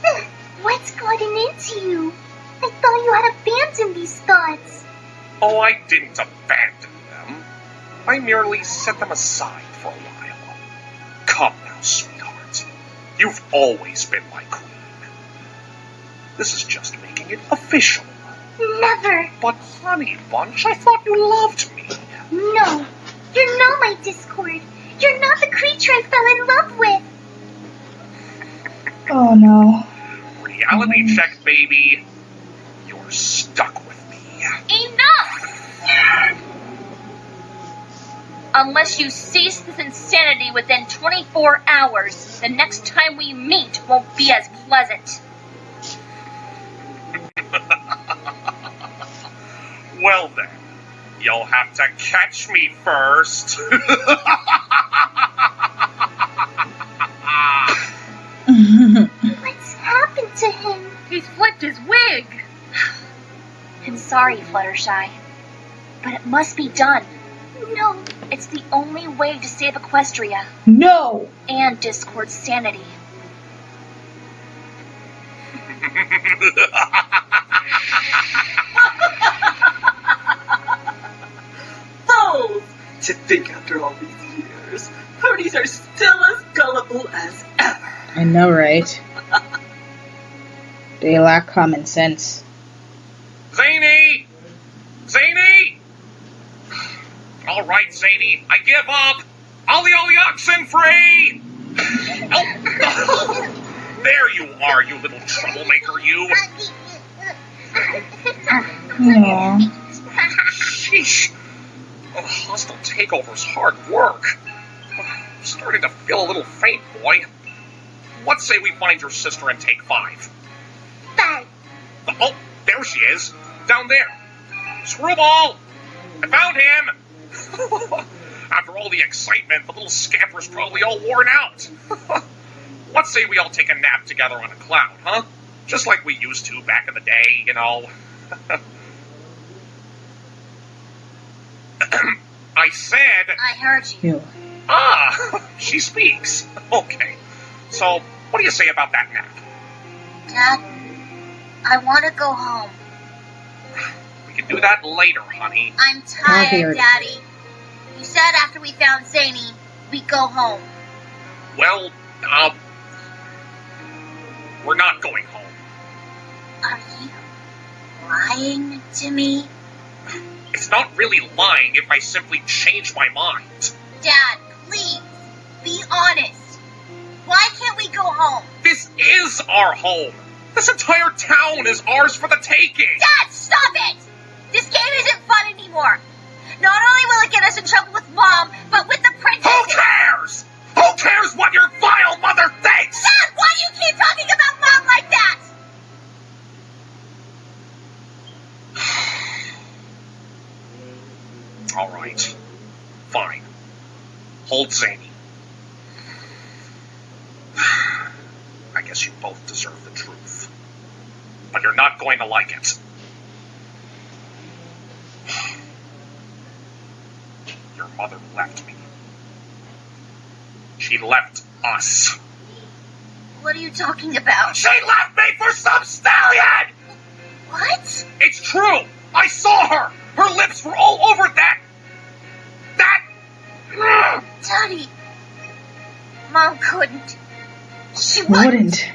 What's gotten into you? I thought you had abandoned these thoughts. Oh, I didn't abandon them. I merely set them aside for a while. Come now, sweetheart. You've always been my queen. This is just making it official. Never. But honey bunch, I thought you loved me. No. You're not my Discord. You're not the creature I fell in love with. Oh no. Reality check, baby. You're stuck with me. Enough! Unless you cease this insanity within 24 hours, the next time we meet won't be as pleasant. Well then, you'll have to catch me first. What's happened to him? He's flipped his wig. I'm sorry, Fluttershy, but it must be done. No. It's the only way to save Equestria. No! And Discord's sanity. Fools! To think after all these years, ponies are still as gullible as ever. I know, right? They lack common sense. Zany! Zany! Alright, Zany, I give up! Ollie oxen free! Oh. There you are, you little troublemaker, you! Aww. Sheesh. A hostile takeover's hard work. I'm starting to feel a little faint, boy. Let's say we find your sister and take 5. 5. Oh, there she is. Down there. Screwball! I found him! After all the excitement, the little scamper's probably all worn out. Let's say we all take a nap together on a cloud, huh? Just like we used to back in the day, you know. I said... I heard you. Ew. Ah, she speaks. Okay. So, what do you say about that nap? Dad, I want to go home. We can do that later, honey. I'm tired, Daddy. You said after we found Zany, we'd go home. Well, we're not going home. Are you lying to me? It's not really lying if I simply change my mind. Dad, please, be honest. Why can't we go home? This is our home. This entire town is ours for the taking. Dad, stop it! This game isn't fun anymore. Not only will it get us in trouble with Mom, but with the princess... Who cares? Who cares what your vile mother thinks? Dad, why do you keep talking about Mom like that? All right. Fine. Hold Zany. I guess you both deserve the truth. But you're not going to like it. Your mother left me. She left us. What are you talking about? She left me for some stallion! What? It's true! I saw her! Her lips were all over that... Daddy, Mom couldn't. She Wouldn't.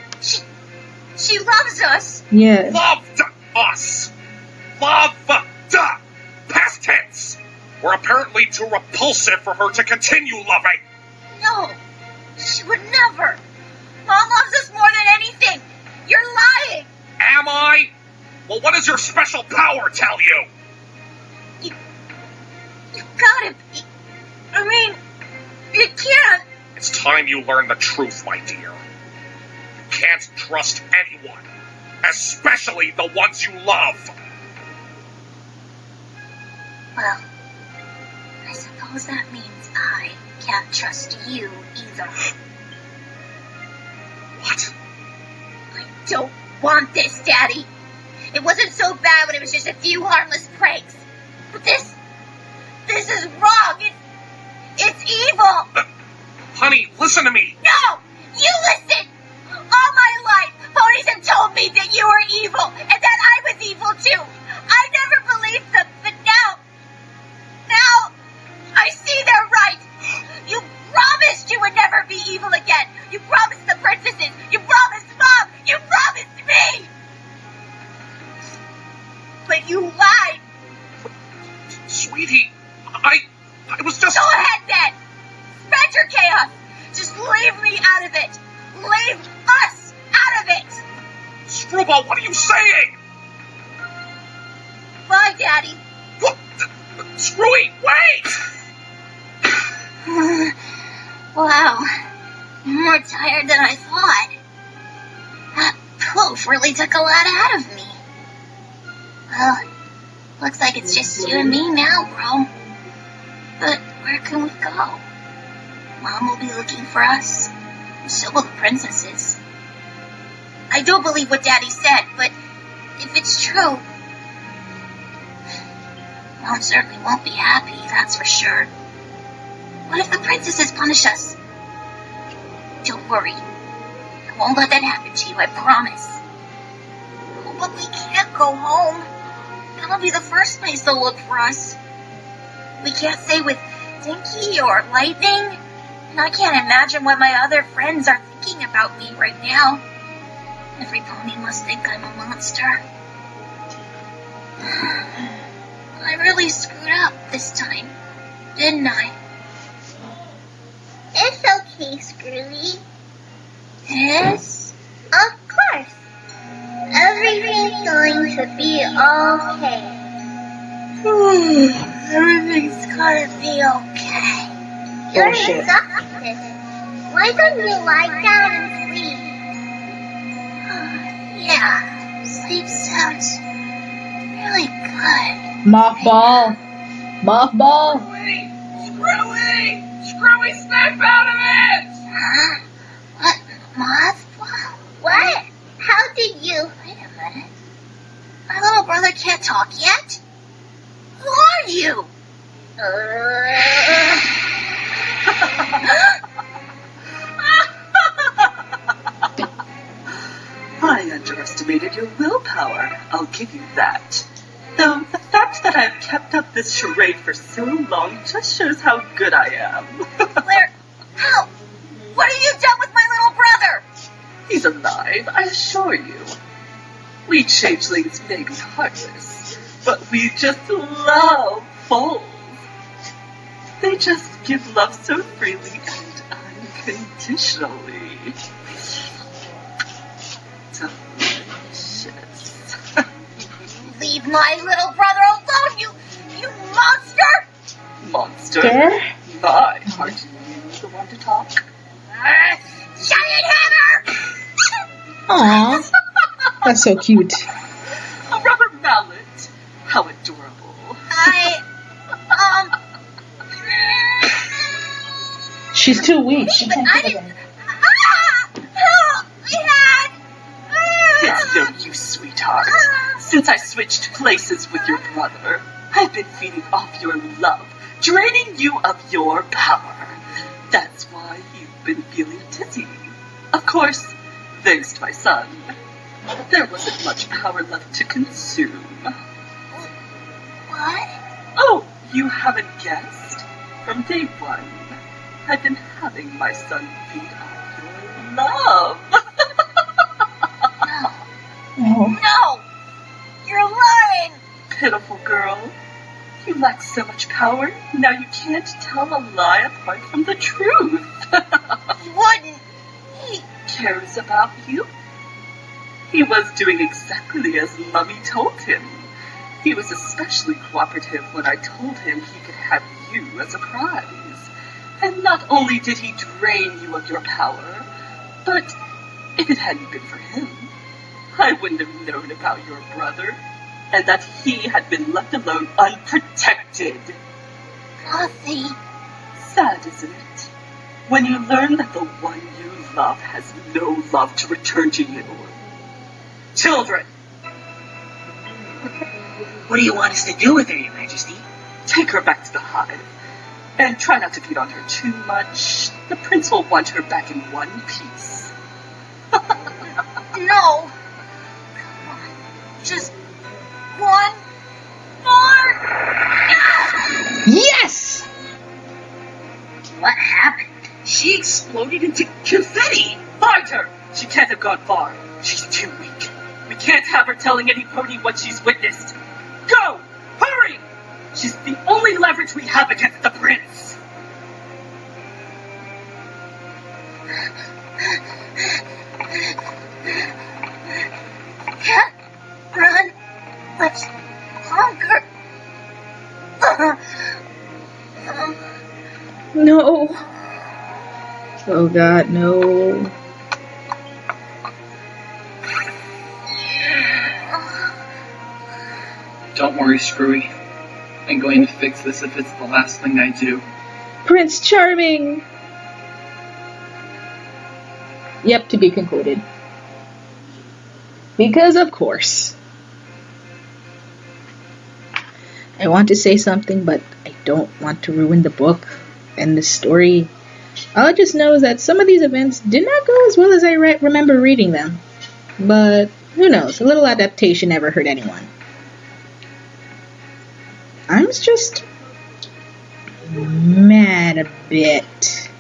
She loves us. Yes. Loved us! Loved! Past tense! We're apparently too repulsive for her to continue loving. No, she would never. Mom loves us more than anything. You're lying. Am I? Well, what does your special power tell you? You gotta be. I mean, you can't. It's time you learn the truth, my dear. You can't trust anyone, especially the ones you love. Well, I suppose that means I can't trust you either. What? I don't want this, Daddy. It wasn't so bad when it was just a few harmless pranks. But this is wrong. It's evil. Honey, listen to me. No! You listen! All my life, ponies have told me that you were evil and that I was evil too. I never believed them, but now I see they're right. You promised you would never be evil again. You promised the princesses. You promised Mom. You promised me. But you lied. Sweetie, I was just... Go ahead then. Spread your chaos. Just leave me out of it. Leave us out of it. Screwball, what are you saying? Bye, Daddy. What? Screwy, wait! Wow. I'm more tired than I thought. That poof really took a lot out of me. Well, looks like it's just you and me now, bro. But where can we go? Mom will be looking for us. And so will the princesses. I do believe what Daddy said, but if it's true, Mom certainly won't be happy, that's for sure. What if the princesses punish us? Don't worry. I won't let that happen to you, I promise. Oh, but we can't go home. That'll be the first place they'll look for us. We can't stay with Pinkie or Lightning. And I can't imagine what my other friends are thinking about me right now. Every pony must think I'm a monster. I really screwed up this time, didn't I? It's okay, Screwy. Yes? Of course. Everything's going to be okay. Everything's gonna be okay. You're Bullshit. exhausted. Why don't you lie down and sleep? Yeah, sleep sounds really good. Mothball. Mothball. Screwy, snap out of it! Huh? What? Moth? What? How did you? Wait a minute. My little brother can't talk yet? Who are you? I underestimated your willpower, I'll give you that. Though the fact that I've kept up this charade for so long just shows how good I am. Where? How? What have you done with my little brother? He's alive, I assure you. We changelings may be heartless, but we just love foals. They just give love so freely and unconditionally. Delicious. Leave my little brother alone, you monster! Monster? Sir? My, aren't you the one to talk? Giant hammer! Aw. That's so cute. A rubber mallet. How adorable. She's too weak. She But can't I do didn't. it. It's no use, sweetheart. Since I switched places with your brother, I've been feeding off your love, draining you of your power. That's why you've been feeling dizzy. Of course, thanks to my son. There wasn't much power left to consume. What? Oh, you haven't guessed? From day one, I've been having my son feed off your love. Oh. No! You're lying! Pitiful girl. You lack so much power, now you can't tell a lie apart from the truth. He wouldn't. He Cares about you? He was doing exactly as Mummy told him. He was especially cooperative when I told him he could have you as a prize. And not only did he drain you of your power, but If it hadn't been for him, I wouldn't have known about your brother, and that he had been left alone unprotected. Flossie. Sad, isn't it? When you learn that the one you love has no love to return to you. Children! What do you want us to do with her, Your Majesty? Take her back to the hive. And try not to beat on her too much. The prince will want her back in one piece. No. Come on. Just one more. Yes! What happened? She exploded into confetti. Find her! She can't have gone far. She's too weak. We can't have her telling any pony what she's witnessed. Go! Hurry! She's the only leverage we have against the prince. Can't run much longer. No. Oh God, no. Don't worry, Screwy. I'm going to fix this if it's the last thing I do. Prince Charming! Yep, to be concluded. Because of course. I want to say something, but I don't want to ruin the book and the story. All I just know is that some of these events did not go as well as I remember reading them. But who knows, a little adaptation never hurt anyone. I'm just mad a bit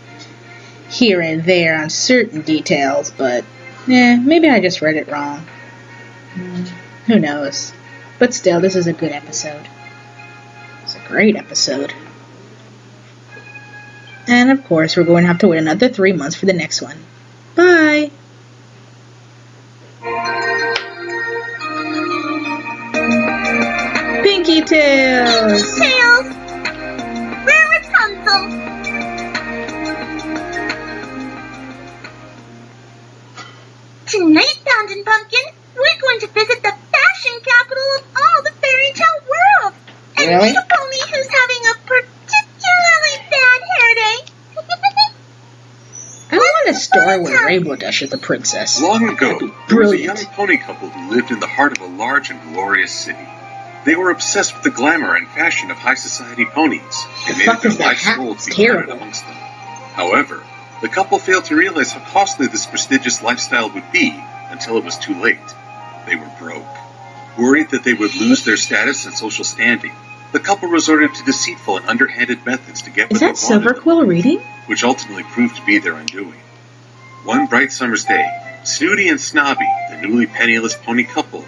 here and there on certain details, but maybe I just read it wrong. Who knows? But still, this is a good episode. It's a great episode. And of course, we're going to have to wait another 3 months for the next one. Bye! Pinkie Tails! Tails! Where is Rapunzel? Tonight, Fountain Pumpkin, we're going to visit the fashion capital of all the fairy tale world. And Really? meet a pony who's having a particularly bad hair day. I want a story where Rainbow Dash is the princess. Long ago, there was a Brilliant. young pony couple who lived in the heart of a large and glorious city. They were obsessed with the glamour and fashion of high society ponies, and made it fuck their is that life's hat? goal to It's be counted terrible. amongst them. However, the couple failed to realize how costly this prestigious lifestyle would be until it was too late. They were broke. Worried that they would lose their status and social standing, the couple resorted to deceitful and underhanded methods to get Is what that they wanted, Silverquill reading? which ultimately proved to be their undoing. One bright summer's day, Snooty and Snobby, the newly penniless pony couple,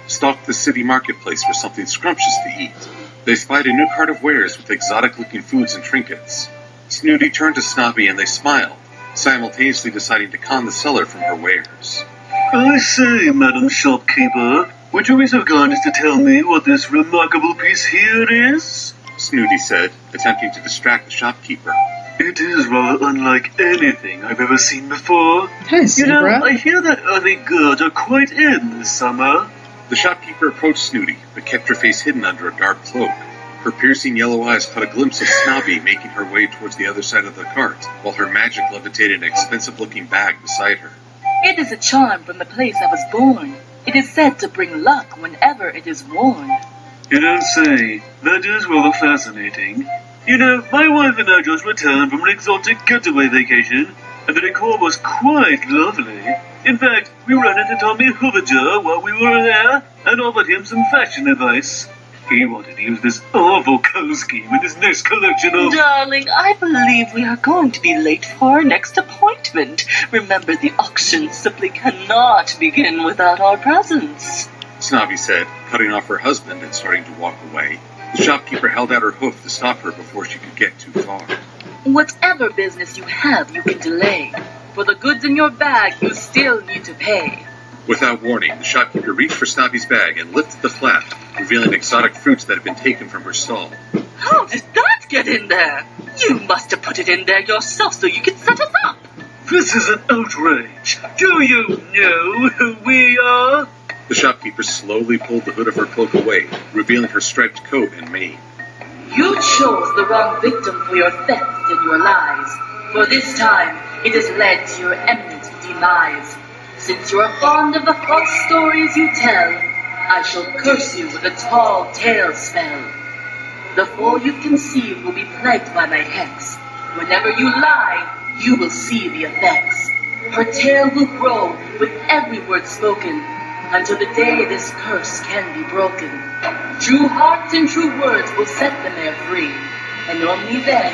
stalked the city marketplace for something scrumptious to eat. They spied a new cart of wares with exotic-looking foods and trinkets. Snooty turned to Snobby and they smiled, simultaneously deciding to con the seller from her wares. I say, Madam Shopkeeper, would you be so kind as to tell me what this remarkable piece here is? Snooty said, attempting to distract the shopkeeper. It is rather unlike anything I've ever seen before. Hi, You know, Zebra. I hear that early goods are quite in this summer. The shopkeeper approached Snooty, but kept her face hidden under a dark cloak. Her piercing yellow eyes caught a glimpse of Snobby making her way towards the other side of the cart, while her magic levitated an expensive-looking bag beside her. It is a charm from the place I was born. It is said to bring luck whenever it is worn. You don't say. That is rather fascinating. You know, my wife and I just returned from an exotic getaway vacation, and the decor was quite lovely. In fact, we ran into Tommy Hoovager while we were there, and offered him some fashion advice. He wanted to use this awful color scheme in his next collection of... Darling, I believe we are going to be late for our next appointment. Remember, the auction simply cannot begin without our presence. Snobby said, cutting off her husband and starting to walk away. The shopkeeper held out her hoof to stop her before she could get too far. Whatever business you have, you can delay. For the goods in your bag, you still need to pay. Without warning, the shopkeeper reached for Snobby's bag and lifted the flap, revealing exotic fruits that had been taken from her stall. How did that get in there? You must have put it in there yourself so you could set us up. This is an outrage. Do you know who we are? The shopkeeper slowly pulled the hood of her cloak away, revealing her striped coat and mane. You chose the wrong victim for your theft and your lies. For this time, it has led to your imminent demise. Since you are fond of the false stories you tell, I shall curse you with a tall tale spell. The foe you conceive will be plagued by my hex. Whenever you lie, you will see the effects. Her tale will grow with every word spoken, until the day this curse can be broken. True hearts and true words will set the mare free, and only then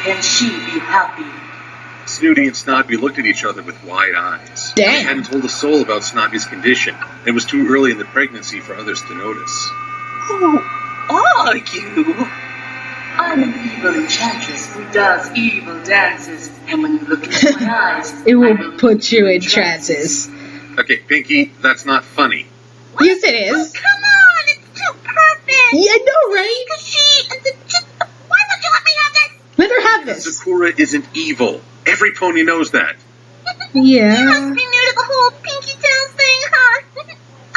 can she be happy. Snooty and Snobby looked at each other with wide eyes. Damn. They hadn't told a soul about Snobby's condition, and it was too early in the pregnancy for others to notice. Who are you? I'm an evil enchantress who does evil dances, and when you look into my eyes, It will put you in trances. Okay, Pinkie, that's not funny. Yes, it is. Oh, come on, it's too perfect. Yeah, I know, right? Why would you let me have this? Let her have this. Sakura isn't evil. Every pony knows that. Yeah. You must be new to the whole Pinkie Tails thing, huh?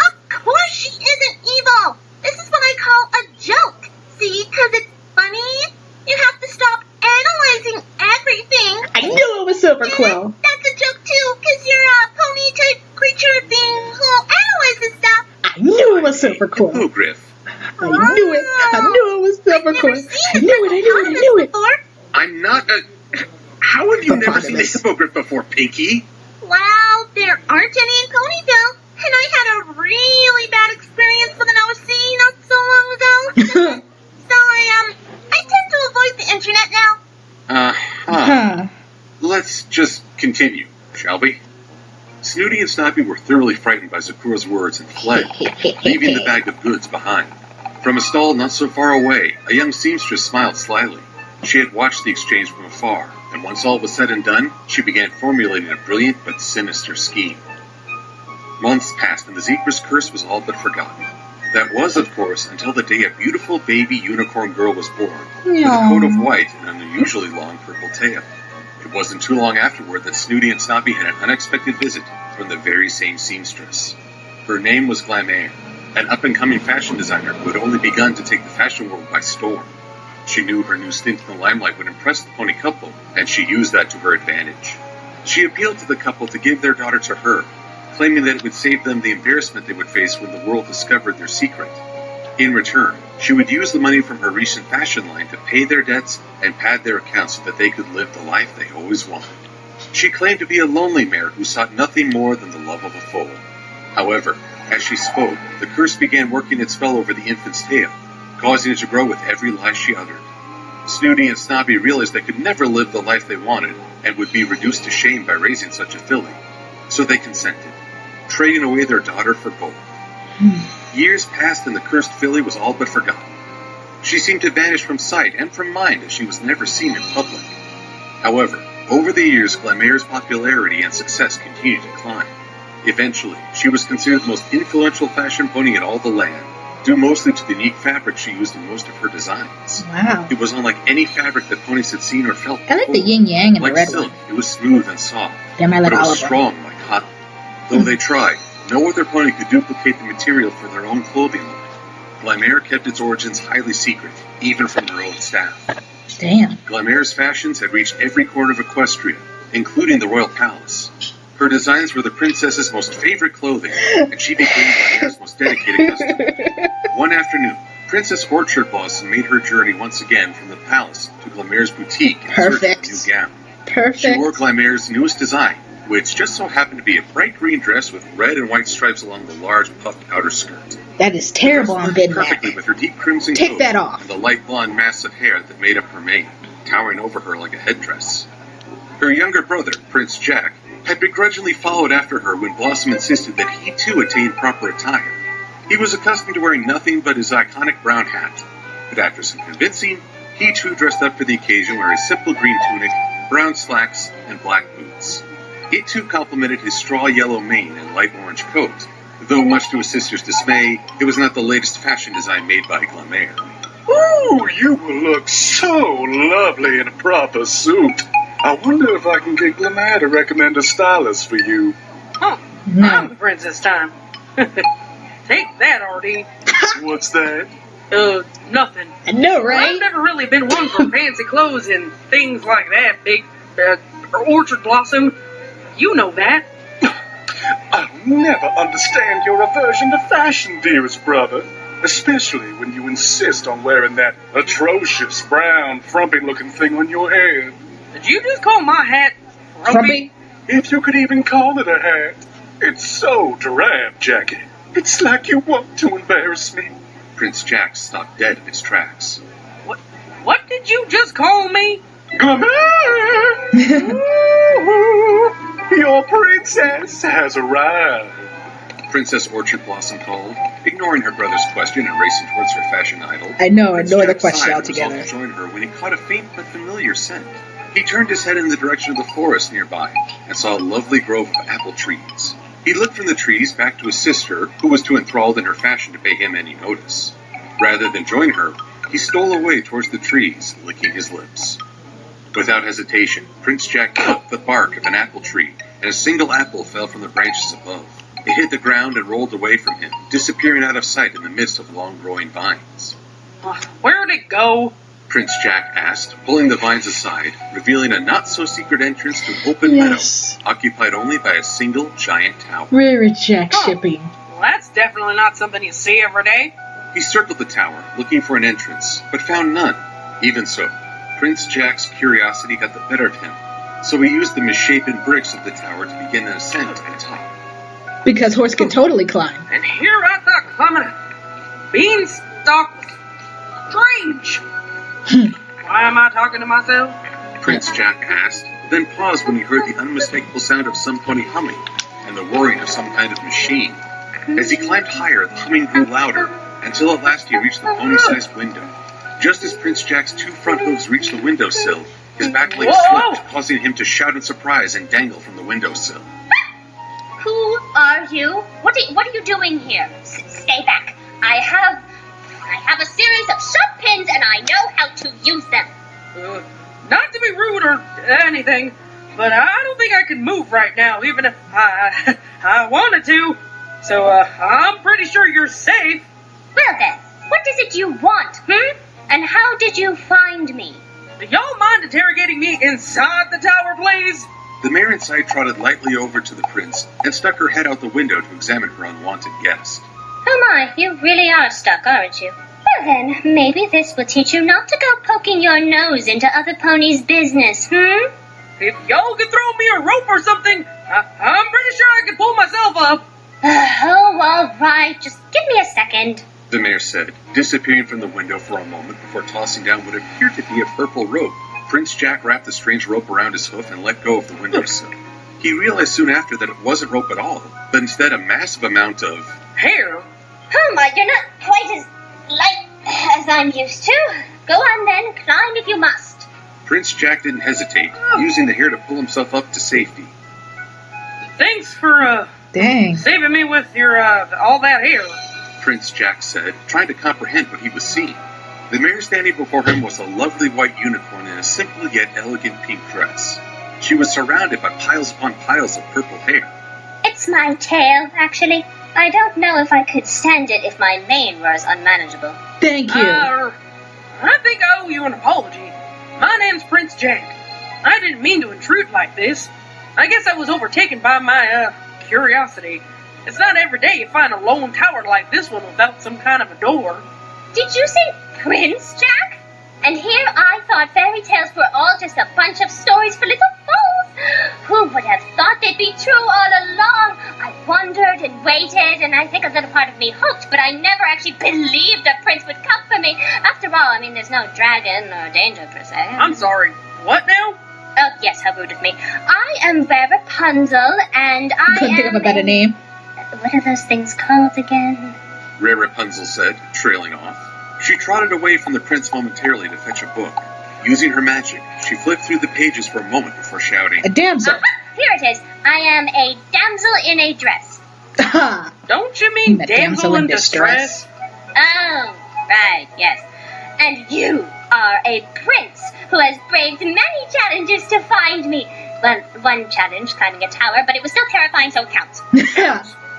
Of course she isn't evil. This is what I call a joke. See, because it's funny. You have to stop analyzing everything. I knew it was Silver Quill. That's a joke too, because you're a pony-type creature thing who analyzes stuff. I knew it was Silver Quill. Hippogriff. I knew it. I knew it was Silver Quill. I knew it. I'm not a... How have you never seen a hippogriff before, Pinkie? Well, there aren't any in Ponyville, and I had a really bad experience with an OC not so long ago. So I tend to avoid the internet now. Let's just continue, shall we? Snooty and Snobby were thoroughly frightened by Sakura's words and fled, leaving the bag of goods behind. From a stall not so far away, a young seamstress smiled slyly. She had watched the exchange from afar, and once all was said and done, she began formulating a brilliant but sinister scheme. Months passed, and the zebra's curse was all but forgotten. That was, of course, until the day a beautiful baby unicorn girl was born, with a coat of white and an unusually long purple tail. It wasn't too long afterward that Snooty and Snobby had an unexpected visit from the very same seamstress. Her name was Glamour, an up-and-coming fashion designer who had only begun to take the fashion world by storm. She knew her new stint in the limelight would impress the pony couple, and she used that to her advantage. She appealed to the couple to give their daughter to her, claiming that it would save them the embarrassment they would face when the world discovered their secret. In return, she would use the money from her recent fashion line to pay their debts and pad their accounts so that they could live the life they always wanted. She claimed to be a lonely mare who sought nothing more than the love of a foal. However, as she spoke, the curse began working its spell over the infant's tail, causing it to grow with every lie she uttered. Snooty and Snobby realized they could never live the life they wanted and would be reduced to shame by raising such a filly. So they consented, trading away their daughter for gold. Years passed and the cursed filly was all but forgotten. She seemed to vanish from sight and from mind as she was never seen in public. However, over the years, Glamour's popularity and success continued to climb. Eventually, she was considered the most influential fashion pony in all the land, due mostly to the unique fabric she used in most of her designs. Wow. It was unlike any fabric that ponies had seen or felt before. I like the yin-yang and Like the red silk, one. it was smooth and soft, Damn, I like but it all was of them. strong like cotton. Though they tried, no other pony could duplicate the material for their own clothing line. Glamour kept its origins highly secret, even from her own staff. Damn. Glamour's fashions had reached every corner of Equestria, including the royal palace. Her designs were the princess's most favorite clothing, and she became Glamour's most dedicated customer. One afternoon, Princess Orchard Blossom made her journey once again from the palace to Glamour's boutique in search of a new gown. Perfect. She wore Glamour's newest design, which just so happened to be a bright green dress with red and white stripes along the large puffed outer skirt. That is terrible on Perfectly Bidneck. with her deep crimson Take coat that off. and the light blonde mass of hair that made up her mane, towering over her like a headdress. Her younger brother, Prince Jack, had begrudgingly followed after her when Blossom insisted that he too attain proper attire. He was accustomed to wearing nothing but his iconic brown hat, but after some convincing, he too dressed up for the occasion wearing a simple green tunic, brown slacks, and black boots. It too complemented his straw yellow mane and light orange coat, though much to his sister's dismay, it was not the latest fashion design made by Glamour. Ooh, you will look so lovely in a proper suit. I wonder if I can get Glamad to recommend a stylist for you. Oh, I'm the prince this time. Take that, RD. What's that? Nothing. I know, right? I've never really been one for fancy clothes and things like that, big, orchard blossom. You know that. I'll never understand your aversion to fashion, dearest brother. Especially when you insist on wearing that atrocious brown, frumpy-looking thing on your head. Did you just call my hat frumpy? If you could even call it a hat. It's so drab, Jackie. It's like you want to embarrass me. Prince Jack stopped dead in his tracks. What did you just call me? Glamad! Your princess has arrived. Princess Orchard Blossom called, ignoring her brother's question and racing towards her fashion idol. I know, Prince ignore the Jack question sighed and altogether. resolved to join her when he caught a faint but familiar scent. He turned his head in the direction of the forest nearby and saw a lovely grove of apple trees. He looked from the trees back to his sister, who was too enthralled in her fashion to pay him any notice. Rather than join her, he stole away towards the trees, licking his lips. Without hesitation, Prince Jack plucked the bark of an apple tree, and a single apple fell from the branches above. It hit the ground and rolled away from him, disappearing out of sight in the midst of long-growing vines. Where'd it go? Prince Jack asked, pulling the vines aside, revealing a not-so-secret entrance to an open Yes. meadow, occupied only by a single giant tower. Rare Jack shipping. Well, that's definitely not something you see every day. He circled the tower, looking for an entrance, but found none. Even so, Prince Jack's curiosity got the better of him, so he used the misshapen bricks of the tower to begin an ascent to the top. Because horse can totally climb. And here I thought climbing a beanstalk was strange. Why am I talking to myself? Prince Jack asked, then paused when he heard the unmistakable sound of some pony humming and the whirring of some kind of machine. As he climbed higher, the humming grew louder, until at last he reached the pony-sized window. Just as Prince Jack's two front hooves reached the windowsill, his back leg slipped, causing him to shout in surprise and dangle from the windowsill. Who are you? What are you doing here? Stay back. I have a series of sharp pins and I know how to use them. Not to be rude or anything, but I don't think I can move right now, even if I wanted to. So, I'm pretty sure you're safe. Well then, what is it you want, And how did you find me? Do y'all mind interrogating me inside the tower, please? The mare inside trotted lightly over to the prince and stuck her head out the window to examine her unwanted guest. Oh my, you really are stuck, aren't you? Well then, maybe this will teach you not to go poking your nose into other ponies' business, If y'all could throw me a rope or something, I'm pretty sure I could pull myself up. Oh, all right. Just give me a second. The mare said, disappearing from the window for a moment before tossing down what appeared to be a purple rope. Prince Jack wrapped the strange rope around his hoof and let go of the windowsill. He realized soon after that it wasn't rope at all, but instead a massive amount of hair. Oh my, you're not quite as light as I'm used to. Go on then, climb if you must. Prince Jack didn't hesitate, using the hair to pull himself up to safety. Thanks for, saving me with your, all that hair. Prince Jack said, trying to comprehend what he was seeing. The mare standing before him was a lovely white unicorn in a simple yet elegant pink dress. She was surrounded by piles upon piles of purple hair. It's my tail, actually. I don't know if I could stand it if my mane was unmanageable. Thank you. I think I owe you an apology. My name's Prince Jack. I didn't mean to intrude like this. I guess I was overtaken by my, curiosity. It's not every day you find a lone tower like this one without some kind of a door. Did you say Prince Jack? And here I thought fairy tales were all just a bunch of stories for little fools. Who would have thought they'd be true all along? I wondered and waited, and I think a little part of me hoped, but I never actually believed a prince would come for me. After all, I mean, there's no dragon or danger per se. I'm sorry. What now? Oh, yes, how rude of me. I am Rapunzel, and I couldn't think of a better name. What are those things called again? Rare Rapunzel said, trailing off. She trotted away from the prince momentarily to fetch a book. Using her magic, she flipped through the pages for a moment before shouting, "A damsel!" Here it is. I am a damsel in a dress. Don't you mean damsel in distress? Oh, right, yes. And you are a prince, who has braved many challenges to find me. Well, one challenge, climbing a tower, but it was still terrifying, so it counts.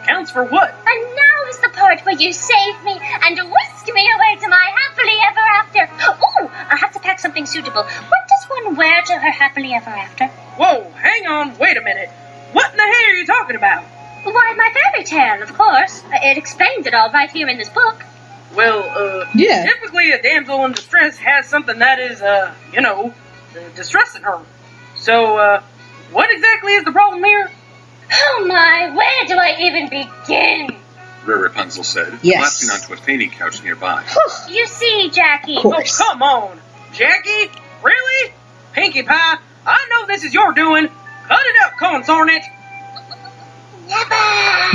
Counts for what? And now is the part where you save me and whisk me away to my happily ever after. Ooh, I have to pack something suitable. What does one wear to her happily ever after? Whoa, hang on, wait a minute. What in the hell are you talking about? Why, my fairy tale, of course. It explains it all right here in this book. Well, Yeah. typically a damsel in distress has something that is, distressing her. So, what exactly is the problem here? Oh my, where do I even begin? Rare Rapunzel said, Yes. collapsing onto a fainting couch nearby. You see, Jackie. Of course. Oh, come on. Jackie? Really? Pinkie Pie, I know this is your doing. Cut it up, consort it.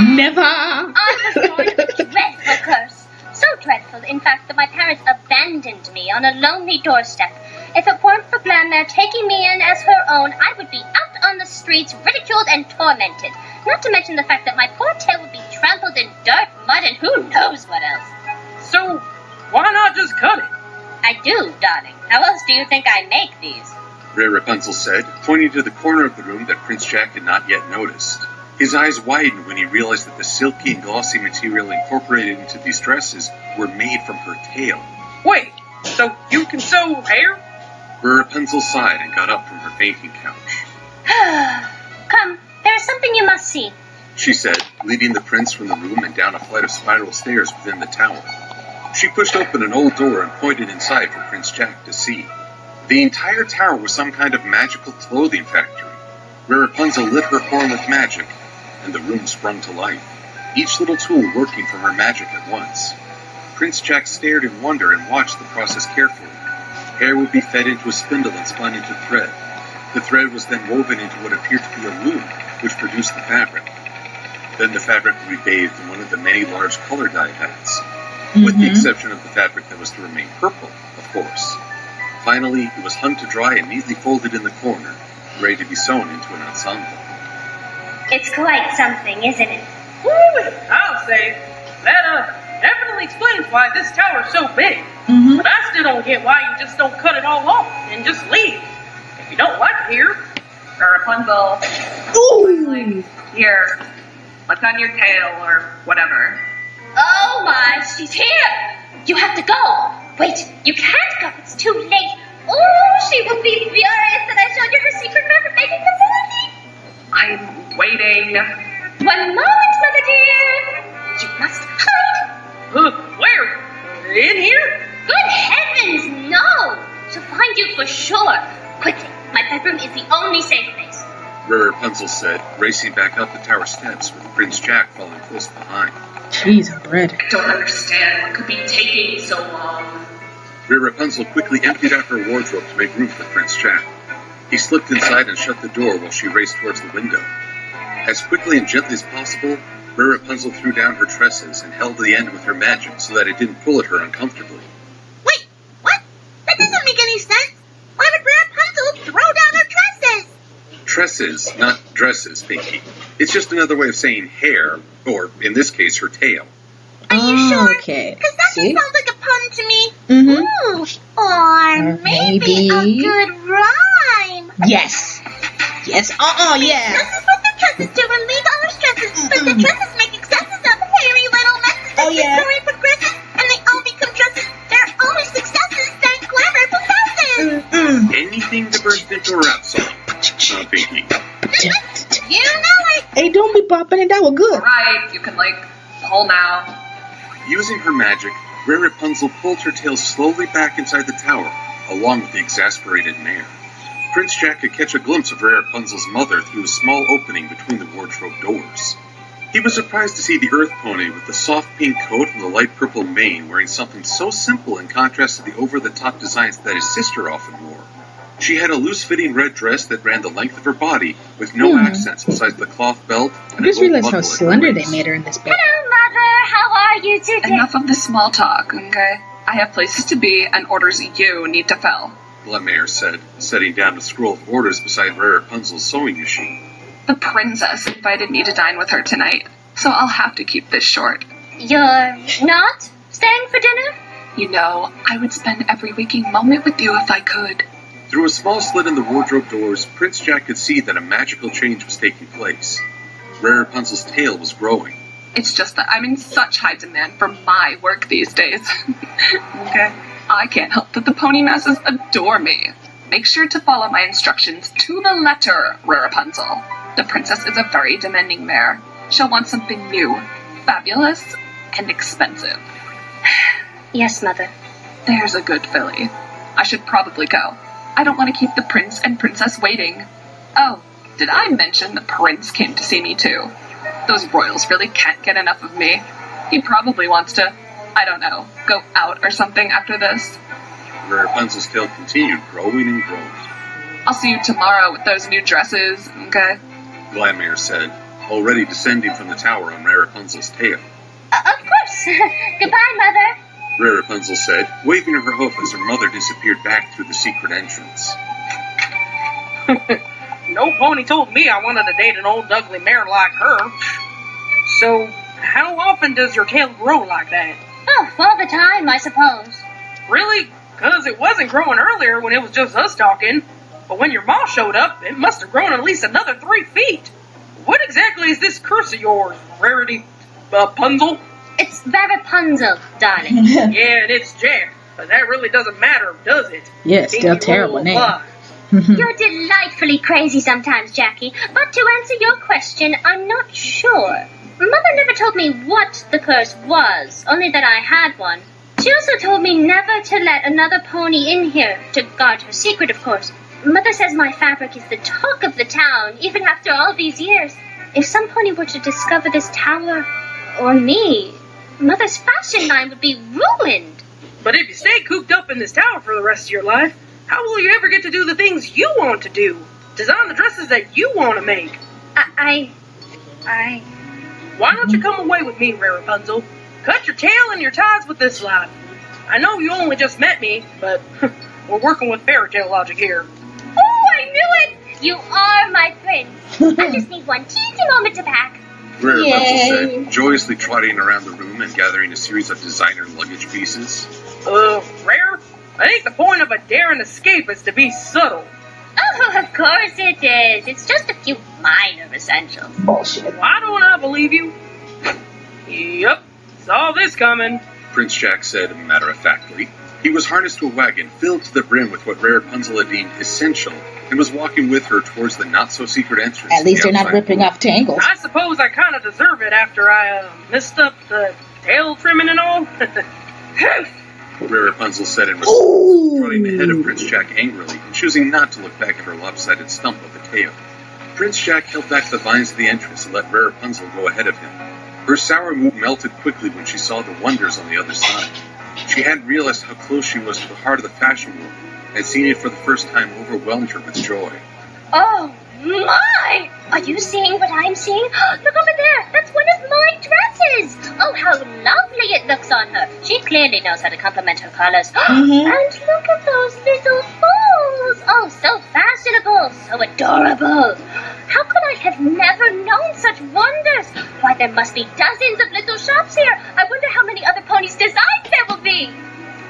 Never. I was born with a dreadful curse. So dreadful, in fact, that my parents abandoned me on a lonely doorstep. If it weren't for Glamare taking me in as her own, I would be out on the streets, ridiculed and tormented. Not to mention the fact that my poor tail would be trampled in dirt, mud, and who knows what else. So, why not just cut it? I do, darling. How else do you think I make these? Rare Rapunzel said, pointing to the corner of the room that Prince Jack had not yet noticed. His eyes widened when he realized that the silky and glossy material incorporated into these dresses were made from her tail. Wait, so you can sew hair? Rare Rapunzel sighed and got up from her fainting couch. Come, there is something you must see. She said, leading the prince from the room and down a flight of spiral stairs within the tower. She pushed open an old door and pointed inside for Prince Jack to see. The entire tower was some kind of magical clothing factory. Rare Rapunzel lit her horn with magic, and the room sprung to life, each little tool working from her magic at once. Prince Jack stared in wonder and watched the process carefully. Hair would be fed into a spindle and spun into thread. The thread was then woven into what appeared to be a loom, which produced the fabric. Then the fabric would be bathed in one of the many large color dye vats, with the exception of the fabric that was to remain purple, of course. Finally, it was hung to dry and neatly folded in the corner, ready to be sewn into an ensemble. It's quite something, isn't it? Woo, I'll say. That, definitely explains why this tower's so big. But I still don't get why you just don't cut it all off and just leave. If you don't like it here. Rapunzel. Ooh. Here. What's on your tail or whatever? Oh my, she's here! You have to go! Wait, you can't go, it's too late. Oh, she will be furious that I showed you her secret method of making the movie. I'm waiting. 1 moment, mother dear. You must hide. Where? In here? Good heavens, no! She'll find you for sure. Quickly, my bedroom is the only safe place. Rare Rapunzel said, racing back up the tower steps with Prince Jack following close behind. Cheese and bread. I don't understand what could be taking so long. Rare Rapunzel quickly emptied out her wardrobe to make room for Prince Jack. He slipped inside and shut the door while she raced towards the window. As quickly and gently as possible, Rare Rapunzel threw down her tresses and held the end with her magic so that it didn't pull at her uncomfortably. Wait, what? That doesn't make any sense. Why would Rapunzel throw down her dresses? Tresses, not dresses, Pinkie. It's just another way of saying hair, or, in this case, her tail. Are you sure? Okay. Because that See? just sounds like a pun to me. Mm-hmm. Ooh, or maybe a maybe. good rhyme. Yes. Yes. Yeah. Dresses with the tresses to relieve our stresses, but the tresses make excesses of hairy little messes. Oh, yeah. The story progresses, and they all become dresses. They're always successes that glamour possesses. Anything to burst into a rap song. Pinkie. You know it. Hey, don't be popping it. That was good. Right, you can, pull now. Using her magic, Rare Rapunzel pulled her tail slowly back inside the tower, along with the exasperated mare. Prince Jack could catch a glimpse of Rare Rapunzel's mother through a small opening between the wardrobe doors. He was surprised to see the Earth Pony with the soft pink coat and the light purple mane wearing something so simple in contrast to the over-the-top designs that his sister often wore. She had a loose-fitting red dress that ran the length of her body, with no accents besides the cloth belt and I just a gold realized how buckle at her slender they waist. made her in this book. Hello, Mother. How are you today? Enough of the small talk, okay? I have places to be and orders you need to fill. Glamare said, setting down a scroll of orders beside Rare Rapunzel's sewing machine. The princess invited me to dine with her tonight, so I'll have to keep this short. You're not staying for dinner? You know, I would spend every waking moment with you if I could. Through a small slit in the wardrobe doors, Prince Jack could see that a magical change was taking place. Rare Rapunzel's tail was growing. It's just that I'm in such high demand for my work these days. Okay. I can't help that the pony masses adore me. Make sure to follow my instructions to the letter, Rare Rapunzel. The princess is a very demanding mare. She'll want something new, fabulous, and expensive. Yes, Mother. There's a good filly. I should probably go. I don't want to keep the prince and princess waiting. Oh, did I mention the prince came to see me too? Those royals really can't get enough of me. He probably wants to, I don't know, go out or something after this. Rare Rapunzel's tail continued growing and growing. I'll see you tomorrow with those new dresses, okay? Gladmere said, already descending from the tower on Rare Rapunzel's tail. Of course. Goodbye, Mother. Rare Rapunzel said, waving her hoof as her mother disappeared back through the secret entrance. No pony told me I wanted to date an old ugly mare like her. So, how often does your tail grow like that? Oh, all the time, I suppose. Really? Because it wasn't growing earlier when it was just us talking. But when your mom showed up, it must have grown at least another 3 feet. What exactly is this curse of yours, Rarity Punzel? It's Rapunzel, darling. Yeah, and it's Jack. But that really doesn't matter, does it? Yeah, still a terrible name. You're delightfully crazy sometimes, Jackie. But to answer your question, I'm not sure. Mother never told me what the curse was, only that I had one. She also told me never to let another pony in here, to guard her secret, of course. Mother says my fabric is the talk of the town, even after all these years. If some pony were to discover this tower, or me, Mother's fashion line would be ruined. But if you stay cooped up in this tower for the rest of your life, how will you ever get to do the things you want to do? Design the dresses that you want to make. I... Why don't you come away with me, Rare Rapunzel? Cut your tail and your ties with this life. I know you only just met me, but we're working with fairy tale logic here. Oh, I knew it! You are my prince. I just need one teensy moment to pack. Rare Rapunzel said, joyously trotting around the room and gathering a series of designer luggage pieces. Rare? I think the point of a daring escape is to be subtle. Oh, of course it is. It's just a few minor essentials. Bullshit. Why don't I believe you? Yep, saw this coming. Prince Jack said matter-of-factly. He was harnessed to a wagon filled to the brim with what Rare Rapunzel had deemed essential and was walking with her towards the not-so-secret entrance. At least they're not ripping off tangles. I suppose I kind of deserve it after I messed up the tail trimming and all. Rare Rapunzel said in response, trotting ahead of Prince Jack angrily and choosing not to look back at her lopsided stump of a tail. Prince Jack held back the vines of the entrance and let Rare Rapunzel go ahead of him. Her sour mood melted quickly when she saw the wonders on the other side. She hadn't realized how close she was to the heart of the fashion world, and seeing it for the first time overwhelmed her with joy. Oh, my! Are you seeing what I'm seeing? Look over there! That's one of my dresses! Oh, how lovely it looks on her. She clearly knows how to complement her colors. And look at those little balls! Oh, so fashionable, so adorable. How could I have never known such wonders? Why, there must be dozens of little shops here. I wonder how many other ponies' designs there will be.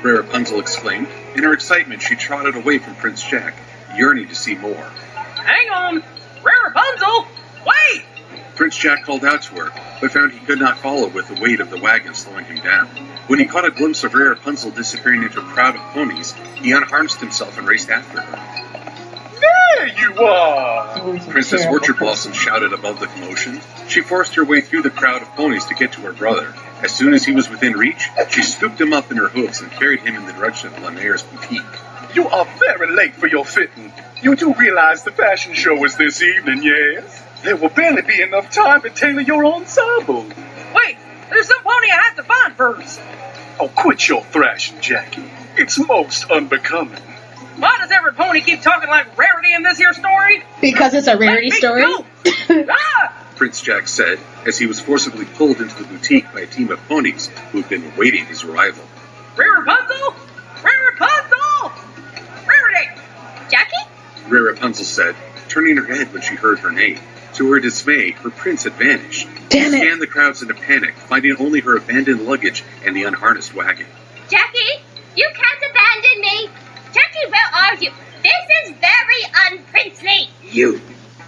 Rare Rapunzel exclaimed. In her excitement, she trotted away from Prince Jack, yearning to see more. Hang on! Rare Rapunzel! Wait! Prince Jack called out to her, but found he could not follow with the weight of the wagon slowing him down. When he caught a glimpse of Rare Rapunzel disappearing into a crowd of ponies, he unharnessed himself and raced after her. There you are! Princess Orchard Blossom shouted above the commotion. She forced her way through the crowd of ponies to get to her brother. As soon as he was within reach, she scooped him up in her hooves and carried him in the direction of Gladmere's boutique. You are very late for your fitting. You do realize the fashion show is this evening, yes? There will barely be enough time to tailor your ensemble. Wait, there's some pony I have to find first. Oh, quit your thrashing, Jackie. It's most unbecoming. Why does every pony keep talking like Rarity in this here story? Because it's a Rarity story. Prince Jack said, as he was forcibly pulled into the boutique by a team of ponies who had been awaiting his arrival. Rare Rapunzel! Rare Rapunzel! Rarity! Jackie? Rare Rapunzel said, turning her head when she heard her name. To her dismay, her prince had vanished. Damn it! She scanned the crowds in a panic, finding only her abandoned luggage and the unharnessed wagon. Jackie, you can't abandon me. Jackie, where are you? This This is very unprincely. You!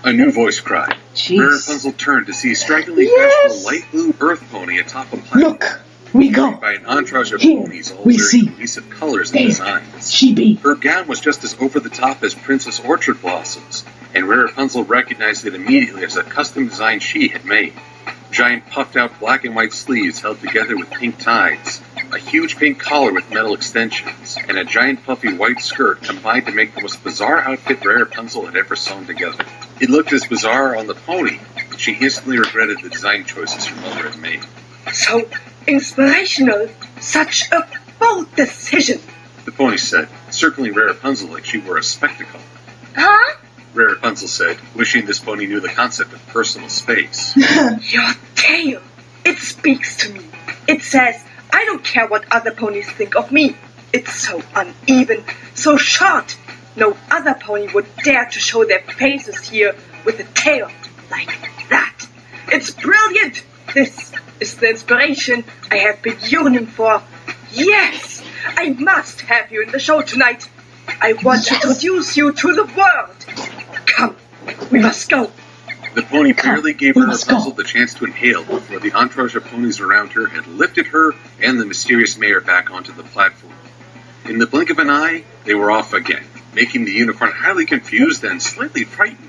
A new voice cried. Jeez. Rare Rapunzel turned to see strikingly Yes! fashionable light blue earth pony atop a platform. Look, we go. By an entourage of Here, ponies, all we wearing see. cohesive colors There, and designs. she be. Her gown was just as over the top as Princess Orchard Blossom's, and Rare Rapunzel recognized it immediately as a custom design she had made. Giant puffed out black and white sleeves held together with pink ties, a huge pink collar with metal extensions, and a giant puffy white skirt combined to make the most bizarre outfit Rare Rapunzel had ever sewn together. It looked as bizarre on the pony, but she instantly regretted the design choices her mother had made. So inspirational. Such a bold decision. The pony said, circling Rare Rapunzel like she were a spectacle. Huh? Rare Rapunzel said, wishing this pony knew the concept of personal space. Your tail. It speaks to me. It says, I don't care what other ponies think of me. It's so uneven, so short. No other pony would dare to show their faces here with a tail like that. It's brilliant. This is the inspiration I have been yearning for. Yes, I must have you in the show tonight. I want to introduce you to the world. Come, we must go. The pony barely gave Rare Rapunzel the chance to inhale before the entourage of ponies around her had lifted her and the mysterious mayor back onto the platform. In the blink of an eye, they were off again, making the unicorn highly confused and slightly frightened.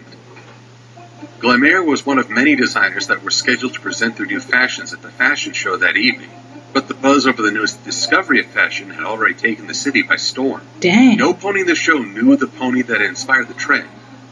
Glamere was one of many designers that were scheduled to present their new fashions at the fashion show that evening, but the buzz over the newest discovery of fashion had already taken the city by storm. Dang. No pony in the show knew the pony that had inspired the trend,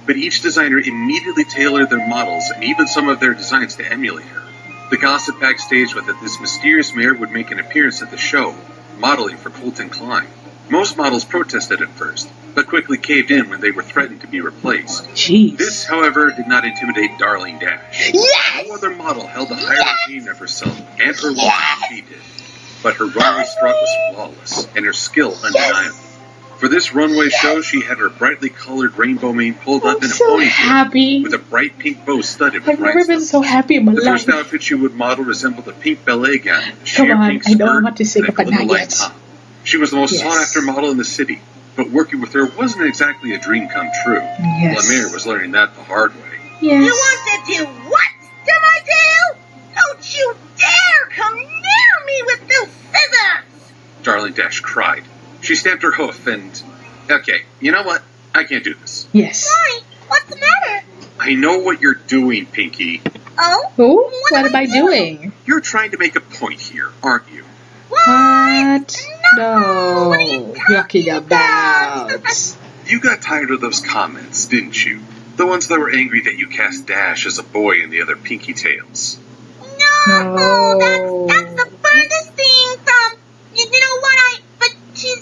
but each designer immediately tailored their models and even some of their designs to emulate her. The gossip backstage was that this mysterious mayor would make an appearance at the show, modeling for Colton Klein. Most models protested at first, but quickly caved in when they were threatened to be replaced. Jeez. This, however, did not intimidate Darling Dash. Yes! No other model held a higher opinion of herself and her look than she did. But her runway strut was flawless, and her skill undeniable. For this runway show, she had her brightly colored rainbow mane pulled up in a so ponytail happy. with a bright pink bow studded with I've never been rhinestones. so happy in my The life. first outfit she would model resembled a pink ballet gown, with a Come sheer on, pink I know I skirt, want to say and a but not glitter-like yet. top. She was the most Yes. sought-after model in the city, but working with her wasn't exactly a dream come true. Yes. Lemire was learning that the hard way. Yes. You want to do what to my tail? Don't you dare come near me with those scissors! Darling Dash cried. She stamped her hoof and... Okay, you know what? I can't do this. Yes. Why? What's the matter? I know what you're doing, Pinkie. Oh? Oh, what am I doing? You're trying to make a point here, aren't you? What? No. Yucky about. You got tired of those comments, didn't you? The ones that were angry that you cast Dash as a boy in the other Pinkie Tales. No. That's the furthest thing from, you know what, but she's,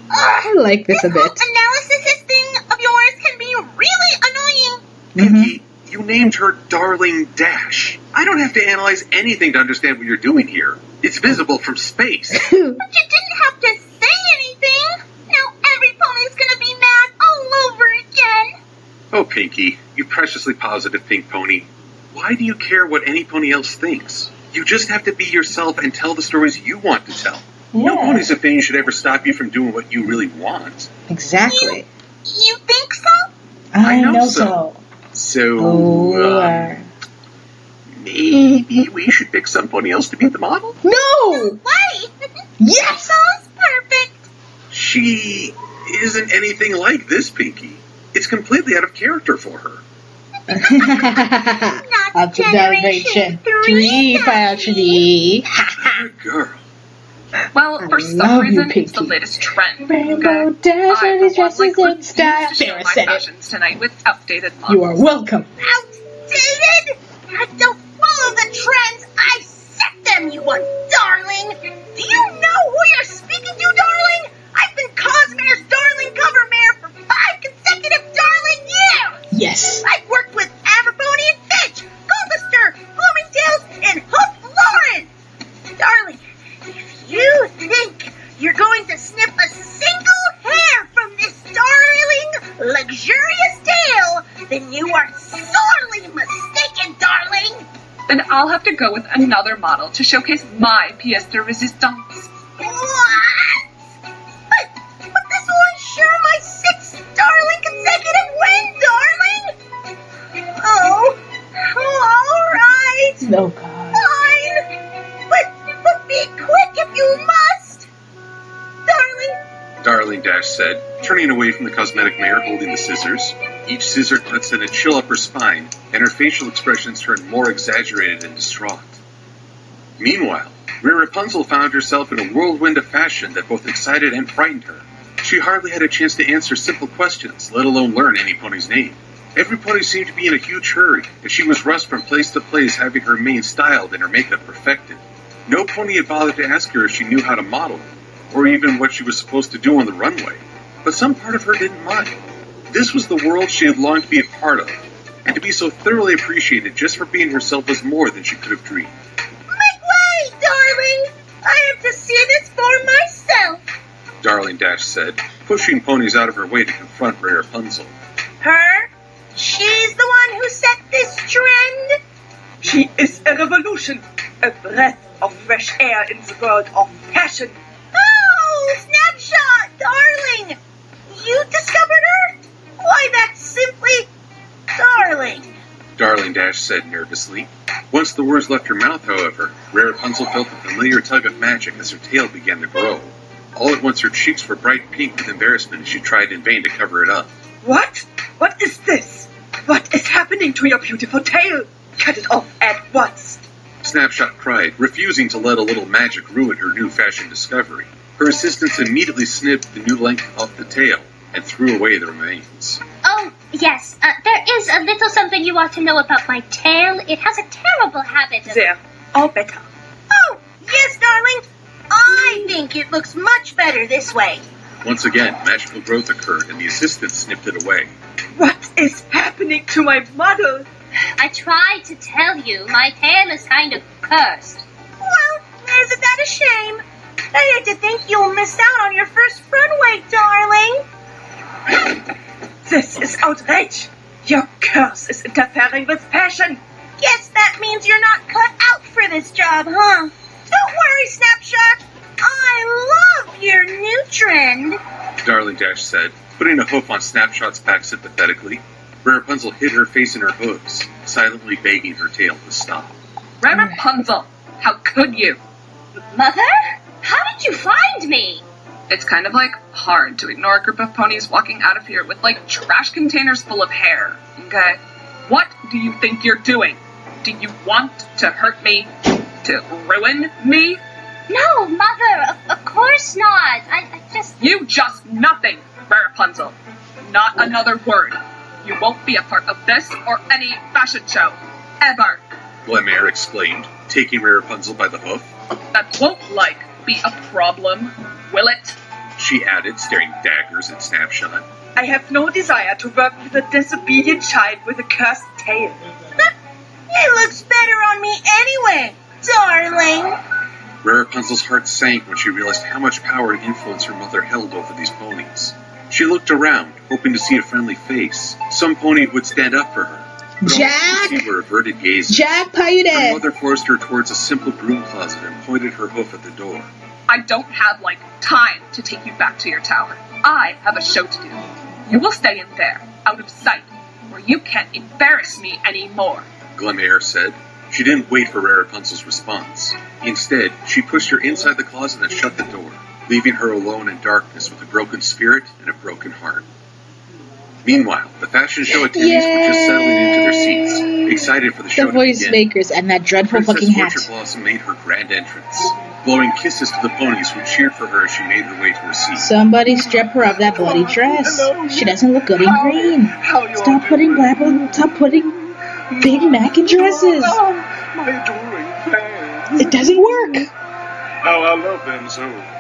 I like this a bit. analysis thing of yours can be really annoying. Pinkie, you named her Darling Dash. I don't have to analyze anything to understand what you're doing here. It's visible from space. But you didn't have to say anything. Now every pony's gonna be mad all over again. Oh, Pinkie, you preciously positive pink pony. Why do you care what any pony else thinks? You just have to be yourself and tell the stories you want to tell. No Yeah. pony's opinion should ever stop you from doing what you really want. Exactly. You think so? I know so. So, maybe we should pick some pony else to be the model? No! Why? Yes! Sounds perfect. She isn't anything like this Pinkie. It's completely out of character for her. Up to generation 3, actually. Good girl. Well, for some love you, reason, it's the Pinkie. latest trend. Rainbow Okay? Dash I, and for his one, dresses like, in refuse style. to show There, my said it. fashions tonight with outdated models. You are welcome. Outdated? I don't follow the trends. I set them, you one darling. Do you know who you're speaking to, darling? I've been Cosmere's darling cover mayor for 5 consecutive darling years. Yes. I've worked with Abercrombie and Fitch, Goldister, Bloomingdale's, and Hook Lauren. Darling, if you think you're going to snip a single hair from this darling, luxurious tail, then you are sorely mistaken, darling. Then I'll have to go with another model to showcase my pièce de résistance. What? But this will ensure my 6 Oh, God. Fine! But be quick if you must! Darling Dash said, turning away from the cosmetic mayor holding the scissors. Each scissor cut sent a chill up her spine, and her facial expressions turned more exaggerated and distraught. Meanwhile, Rapunzel found herself in a whirlwind of fashion that both excited and frightened her. She hardly had a chance to answer simple questions, let alone learn any pony's name. Every pony seemed to be in a huge hurry, and she was rushed from place to place having her mane styled and her makeup perfected. No pony had bothered to ask her if she knew how to model, or even what she was supposed to do on the runway. But some part of her didn't mind. This was the world she had longed to be a part of, and to be so thoroughly appreciated just for being herself was more than she could have dreamed. Make way, darling! I have to see this for myself! Darling Dash said, pushing ponies out of her way to confront Rapunzel. Her? She's the one who set this trend? She is a revolution, a breath of fresh air in the world of fashion. Oh, Snapshot, darling! You discovered her? Why, that's simply darling. Darling Dash said nervously. Once the words left her mouth, however, Rapunzel felt the familiar tug of magic as her tail began to grow. All at once her cheeks were bright pink with embarrassment as she tried in vain to cover it up. What? What is this? What is happening to your beautiful tail? Cut it off at once. Snapshot cried, refusing to let a little magic ruin her new fashion discovery. Her assistants immediately snipped the new length off the tail and threw away the remains. Oh, yes. There is a little something you ought to know about my tail. It has a terrible habit of... There. All better. Oh, yes, darling. I think it looks much better this way. Once again, magical growth occurred and the assistants snipped it away. What is happening to my model? I tried to tell you, my tail is kind of cursed. Well, isn't that a shame? I hate to think you'll miss out on your first runway, darling. This is outrage. Your curse is interfering with fashion. Guess that means you're not cut out for this job, huh? Don't worry, Snapshot. I love your new trend. Darling Dash said, putting a hoof on Snapshot's back sympathetically. Rapunzel hid her face in her hooves, silently begging her tail to stop. Rapunzel, how could you? Mother? How did you find me? It's kind of like hard to ignore a group of ponies walking out of here with like trash containers full of hair, okay? What do you think you're doing? Do you want to hurt me? To ruin me? No, Mother, of course not. I just... You just nothing, Rapunzel. Not another word. You won't be a part of this or any fashion show. Ever. Glimmer exclaimed, taking Rapunzel by the hoof. That won't, be a problem, will it? She added, staring daggers at Snapshot. I have no desire to work with a disobedient child with a cursed tail. It looks better on me anyway, darling. Rapunzel's heart sank when she realized how much power and influence her mother held over these ponies. She looked around, hoping to see a friendly face, some pony who would stand up for her. But Jack! all she could see were averted gazes. Jack, Paiute! Her mother forced her towards a simple broom closet and pointed her hoof at the door. I don't have, time to take you back to your tower. I have a show to do. You will stay in there, out of sight, where you can't embarrass me anymore. Glimmer said. She didn't wait for Rapunzel's response. Instead, she pushed her inside the closet and shut the door, leaving her alone in darkness with a broken spirit and a broken heart. Meanwhile, the fashion show attendees were just settling into their seats, excited for the show The to begin. voice makers and that dreadful Princess fucking hat. Orchard Blossom made her grand entrance, blowing kisses to the ponies who cheered for her as she made her way to her seat. Somebody strip her of that bloody dress. She doesn't look good in green. Stop putting Big Mac in dresses. My adoring fans. It doesn't work. Oh, I love them so.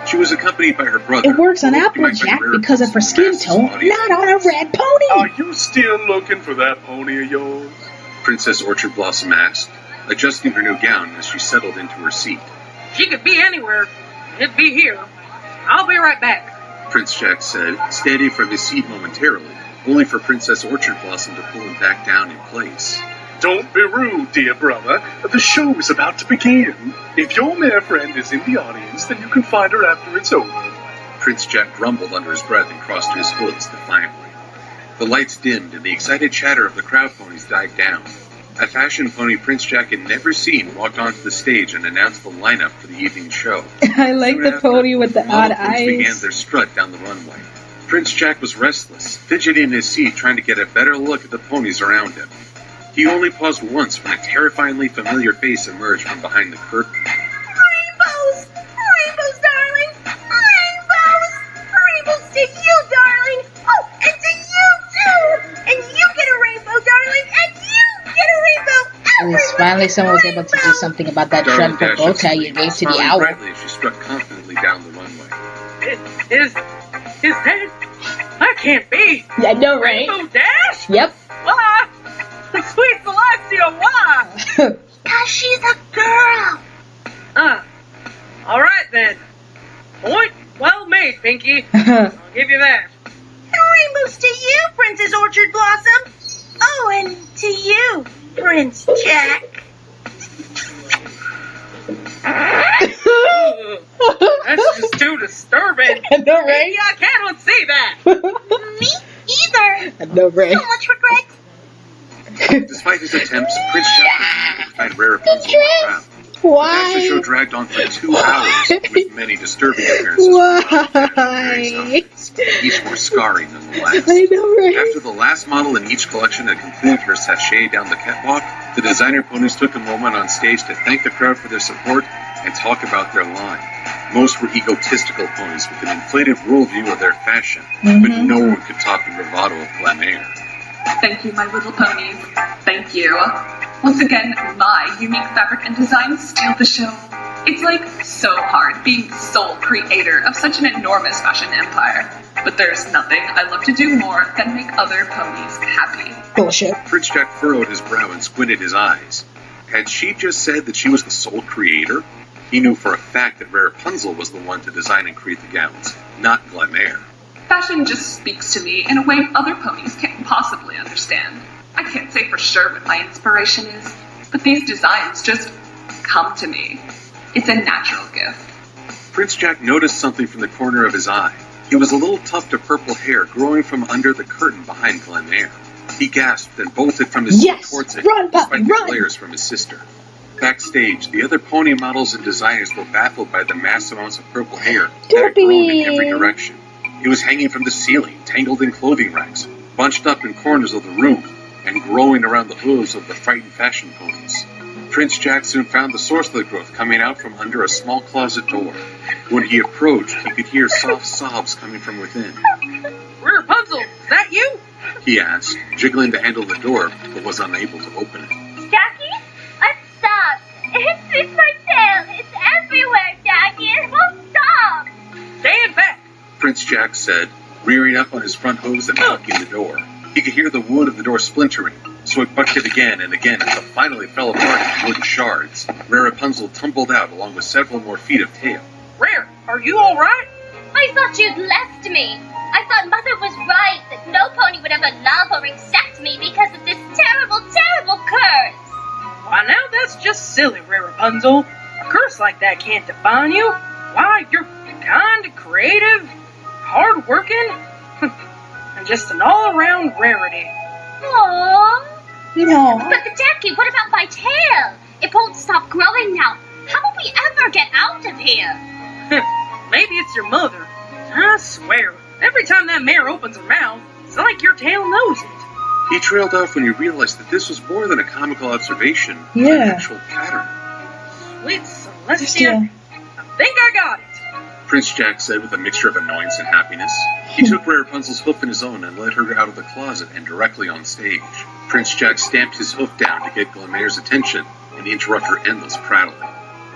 She was accompanied by her brother. It works on Applejack because of her skin tone, not on a red pony. Are you still looking for that pony of yours? Princess Orchard Blossom asked, adjusting her new gown as she settled into her seat. She could be anywhere. It'd be here. I'll be right back. Prince Jack said, standing from his seat momentarily, only for Princess Orchard Blossom to pull him back down in place. Don't be rude, dear brother. The show is about to begin. If your mare friend is in the audience, then you can find her after it's over. Prince Jack grumbled under his breath and crossed his hooves defiantly. The lights dimmed and the excited chatter of the crowd ponies died down. A fashion pony Prince Jack had never seen walked onto the stage and announced the lineup for the evening show. I like the pony with the odd Model ponies began eyes. their strut down the runway. Prince Jack was restless, fidgeting in his seat trying to get a better look at the ponies around him. He only paused once when a terrifyingly familiar face emerged from behind the curtain. Rainbows! Rainbows, darling! Rainbows! Rainbows to you, darling! Oh, and to you, too! And you get a rainbow, darling! And you get a rainbow! At least finally someone was able to do something about that Darling dreadful bow tie you gave to the smiling owl. brightly as she struck confidently down the runway. Is that? That can't be. Yeah, I know, right? Rainbow Dash? Yep. Why? Sweet Celestia, why? Because she's a girl! Alright then. Point well made, Pinkie. I'll give you that. Rainbows to you, Princess Orchard Blossom! Oh, and to you, Prince Jack. That's just too disturbing. I know, right? Pinkie, I can't unsee that. Me either. I know, right? So much regret. Despite his attempts, Prince Jack was able to find Rare Rapunzel in the crowd. The fashion show Why? dragged on for 2 hours, with many disturbing appearances. Why? Each more scarring than the last. I know, right? After the last model in each collection had completed her sachet down the catwalk, the designer ponies took a moment on stage to thank the crowd for their support and talk about their line. Most were egotistical ponies with an inflated worldview of their fashion, but no one could top the bravado of glam air. Thank you, my little ponies. Thank you. Once again, my unique fabric and design steal the show. It's like so hard being the sole creator of such an enormous fashion empire. But there's nothing I love to do more than make other ponies happy. Bullshit. Prince Jack furrowed his brow and squinted his eyes. Had she just said that she was the sole creator? He knew for a fact that Rare Rapunzel was the one to design and create the gowns, not Glam Air. Fashion just speaks to me in a way other ponies can't possibly understand. I can't say for sure what my inspiration is, but these designs just come to me. It's a natural gift. Prince Jack noticed something from the corner of his eye. It was a little tuft of purple hair growing from under the curtain behind Glam Air. He gasped and bolted from his seat towards it, despite the glares from his sister. Backstage, the other pony models and designers were baffled by the mass amounts of purple hair that had grown in every direction. It was hanging from the ceiling, tangled in clothing racks, bunched up in corners of the room, and growing around the hooves of the frightened fashion ponies. Prince Jack soon found the source of the growth coming out from under a small closet door. When he approached, he could hear soft sobs coming from within. Rapunzel, is that you? He asked, jiggling the handle of the door, but was unable to open it. Jackie? Stop! It's my tail! It's everywhere, Jackie! It won't stop! Stand back! Prince Jack said, rearing up on his front hooves and blocking the door. He could hear the wood of the door splintering, so he bucked it again and again until it finally fell apart in wooden shards. Rare Rapunzel tumbled out along with several more feet of tail. Rare, are you alright? I thought you'd left me. I thought Mother was right, that no pony would ever love or accept me because of this terrible, terrible curse. Why, now that's just silly, Rare Rapunzel. A curse like that can't define you. Why, you're kind, creative, hard-working, and just an all-around rarity. Aww. No. But Jackie, what about my tail? It won't stop growing now. How will we ever get out of here? Maybe it's your mother. I swear, every time that mare opens her mouth, it's like your tail knows it. He trailed off when he realized that this was more than a comical observation, but an actual pattern. Sweet Celestia, I think I got it. Prince Jack said with a mixture of annoyance and happiness. He took Rare Rapunzel's hoof in his own and led her out of the closet and directly on stage. Prince Jack stamped his hoof down to get Glam Air's attention and interrupt her endless prattling.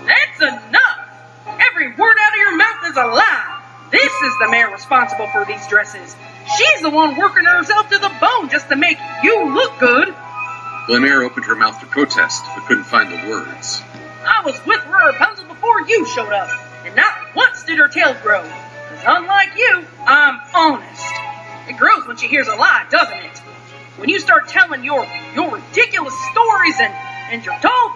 That's enough! Every word out of your mouth is a lie! This is the mare responsible for these dresses. She's the one working herself to the bone just to make you look good. Glam Air opened her mouth to protest, but couldn't find the words. I was with Rare Rapunzel before you showed up, and not once did her tail grow. Because unlike you, I'm honest. It grows when she hears a lie, doesn't it? When you start telling your ridiculous stories and your tall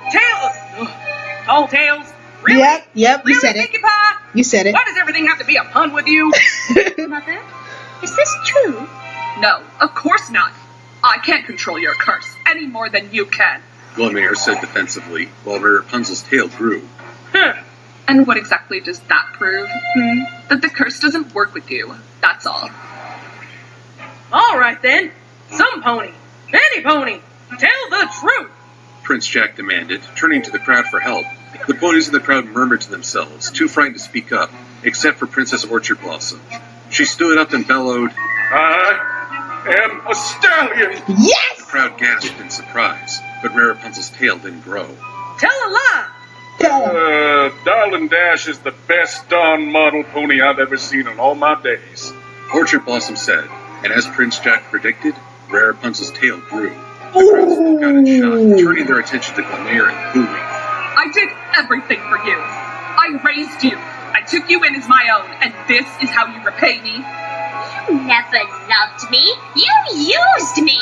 tales. Really? Yep, you really, said it. Pinkie Pie? You said it. Why does everything have to be a pun with you? Mother, is this true? No, of course not. I can't control your curse any more than you can. Glimmer said defensively, while Rapunzel's tail grew. And what exactly does that prove? That the curse doesn't work with you. That's all. All right then. Some pony. Any pony. Tell the truth. Prince Jack demanded, turning to the crowd for help. The ponies in the crowd murmured to themselves, too frightened to speak up, except for Princess Orchard Blossom. She stood up and bellowed, I am a stallion! Yes! The crowd gasped in surprise, but Rapunzel's tail didn't grow. Tell a lie. Darling Dash is the best darn model pony I've ever seen in all my days. Orchard Blossom said, and as Prince Jack predicted, Rapunzel's tail grew. The crowd spoke out in shock, turning their attention to Glimmer and booing. I did everything for you. I raised you. I took you in as my own, and this is how you repay me? You never loved me. You used me.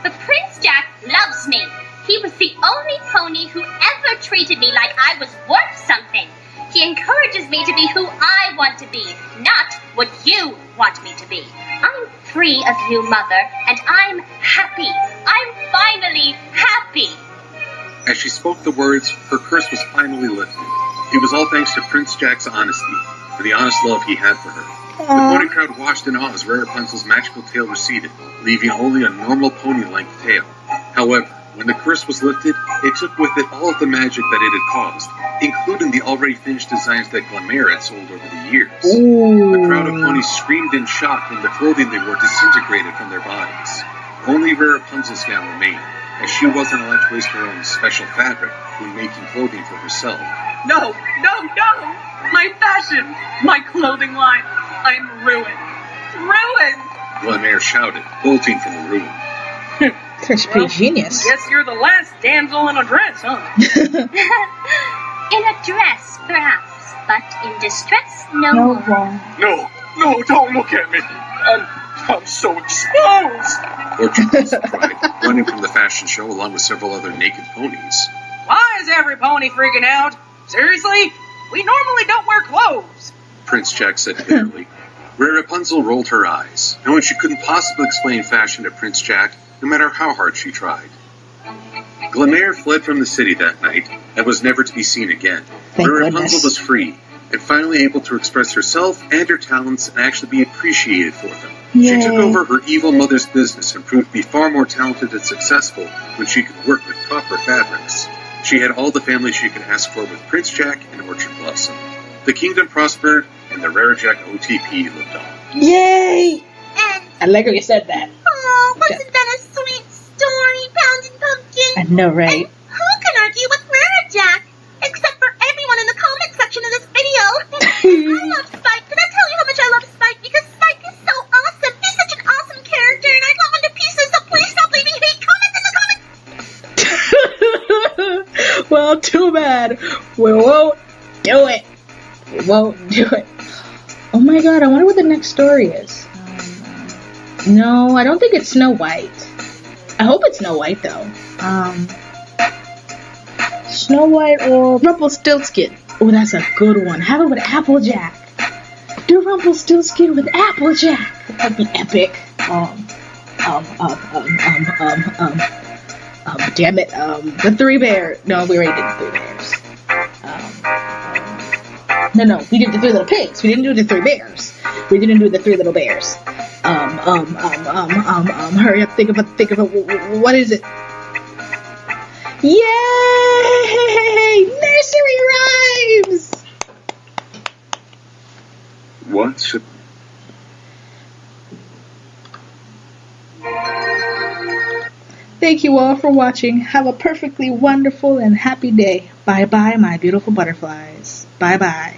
But Prince Jack loves me. He was the only pony who ever treated me like I was worth something. He encourages me to be who I want to be, not what you want me to be. I'm free of you, Mother, and I'm happy. I'm finally happy. As she spoke the words, her curse was finally lifted. It was all thanks to Prince Jack's honesty, and the honest love he had for her. The pony crowd watched in awe as Rapunzel's magical tail receded, leaving only a normal pony-length tail. However, when the curse was lifted, it took with it all of the magic that it had caused, including the already finished designs that Glimmer had sold over the years. The crowd of ponies screamed in shock when the clothing they wore disintegrated from their bodies. Only Rapunzel's gown remained, as she wasn't allowed to waste her own special fabric when making clothing for herself. No! My fashion! My clothing line! I'm ruined! Ruined! Glimmer shouted, bolting from the room. That's pretty genius. Guess you're the last damsel in a dress, huh? In a dress, perhaps, but in distress, no more. No, don't look at me. I'm so exposed. Orchard Blossom cried, running from the fashion show along with several other naked ponies. Why is every pony freaking out? Seriously? We normally don't wear clothes. Prince Jack said bitterly. Rapunzel rolled her eyes, knowing she couldn't possibly explain fashion to Prince Jack, no matter how hard she tried. Glimmer fled from the city that night and was never to be seen again. Rapunzel was free and finally able to express herself and her talents and actually be appreciated for them. She took over her evil mother's business and proved to be far more talented and successful when she could work with proper fabrics. She had all the family she could ask for with Prince Jack and Orchard Blossom. The kingdom prospered and the Rarejack OTP lived on. Yay! I like how you said that. Oh, wasn't that a sweet story, Pounding Pumpkin? I know, right? And who can argue with Rarejack? Except for everyone in the comment section of this video. I love Spike. Did I tell you how much I love Spike? Because Spike is so awesome. He's such an awesome character, and I love him to pieces, so please stop leaving hate comments in the comments. Well, too bad. We won't do it. We won't do it. Oh my god, I wonder what the next story is. No, I don't think it's Snow White. I hope it's Snow White, though. Snow White or Rumpelstiltskin. Oh, that's a good one. Have it with Applejack. Do Rumpelstiltskin with Applejack. That'd be epic. Damn it. The Three Bears. No, we already did the Three Bears. No, we did the Three Little Pigs. We didn't do the Three Bears. We didn't do the Three Little Bears. Hurry up, think of it. What is it? Yay! Nursery rhymes! What should... Thank you all for watching. Have a perfectly wonderful and happy day. Bye-bye, my beautiful butterflies. Bye-bye.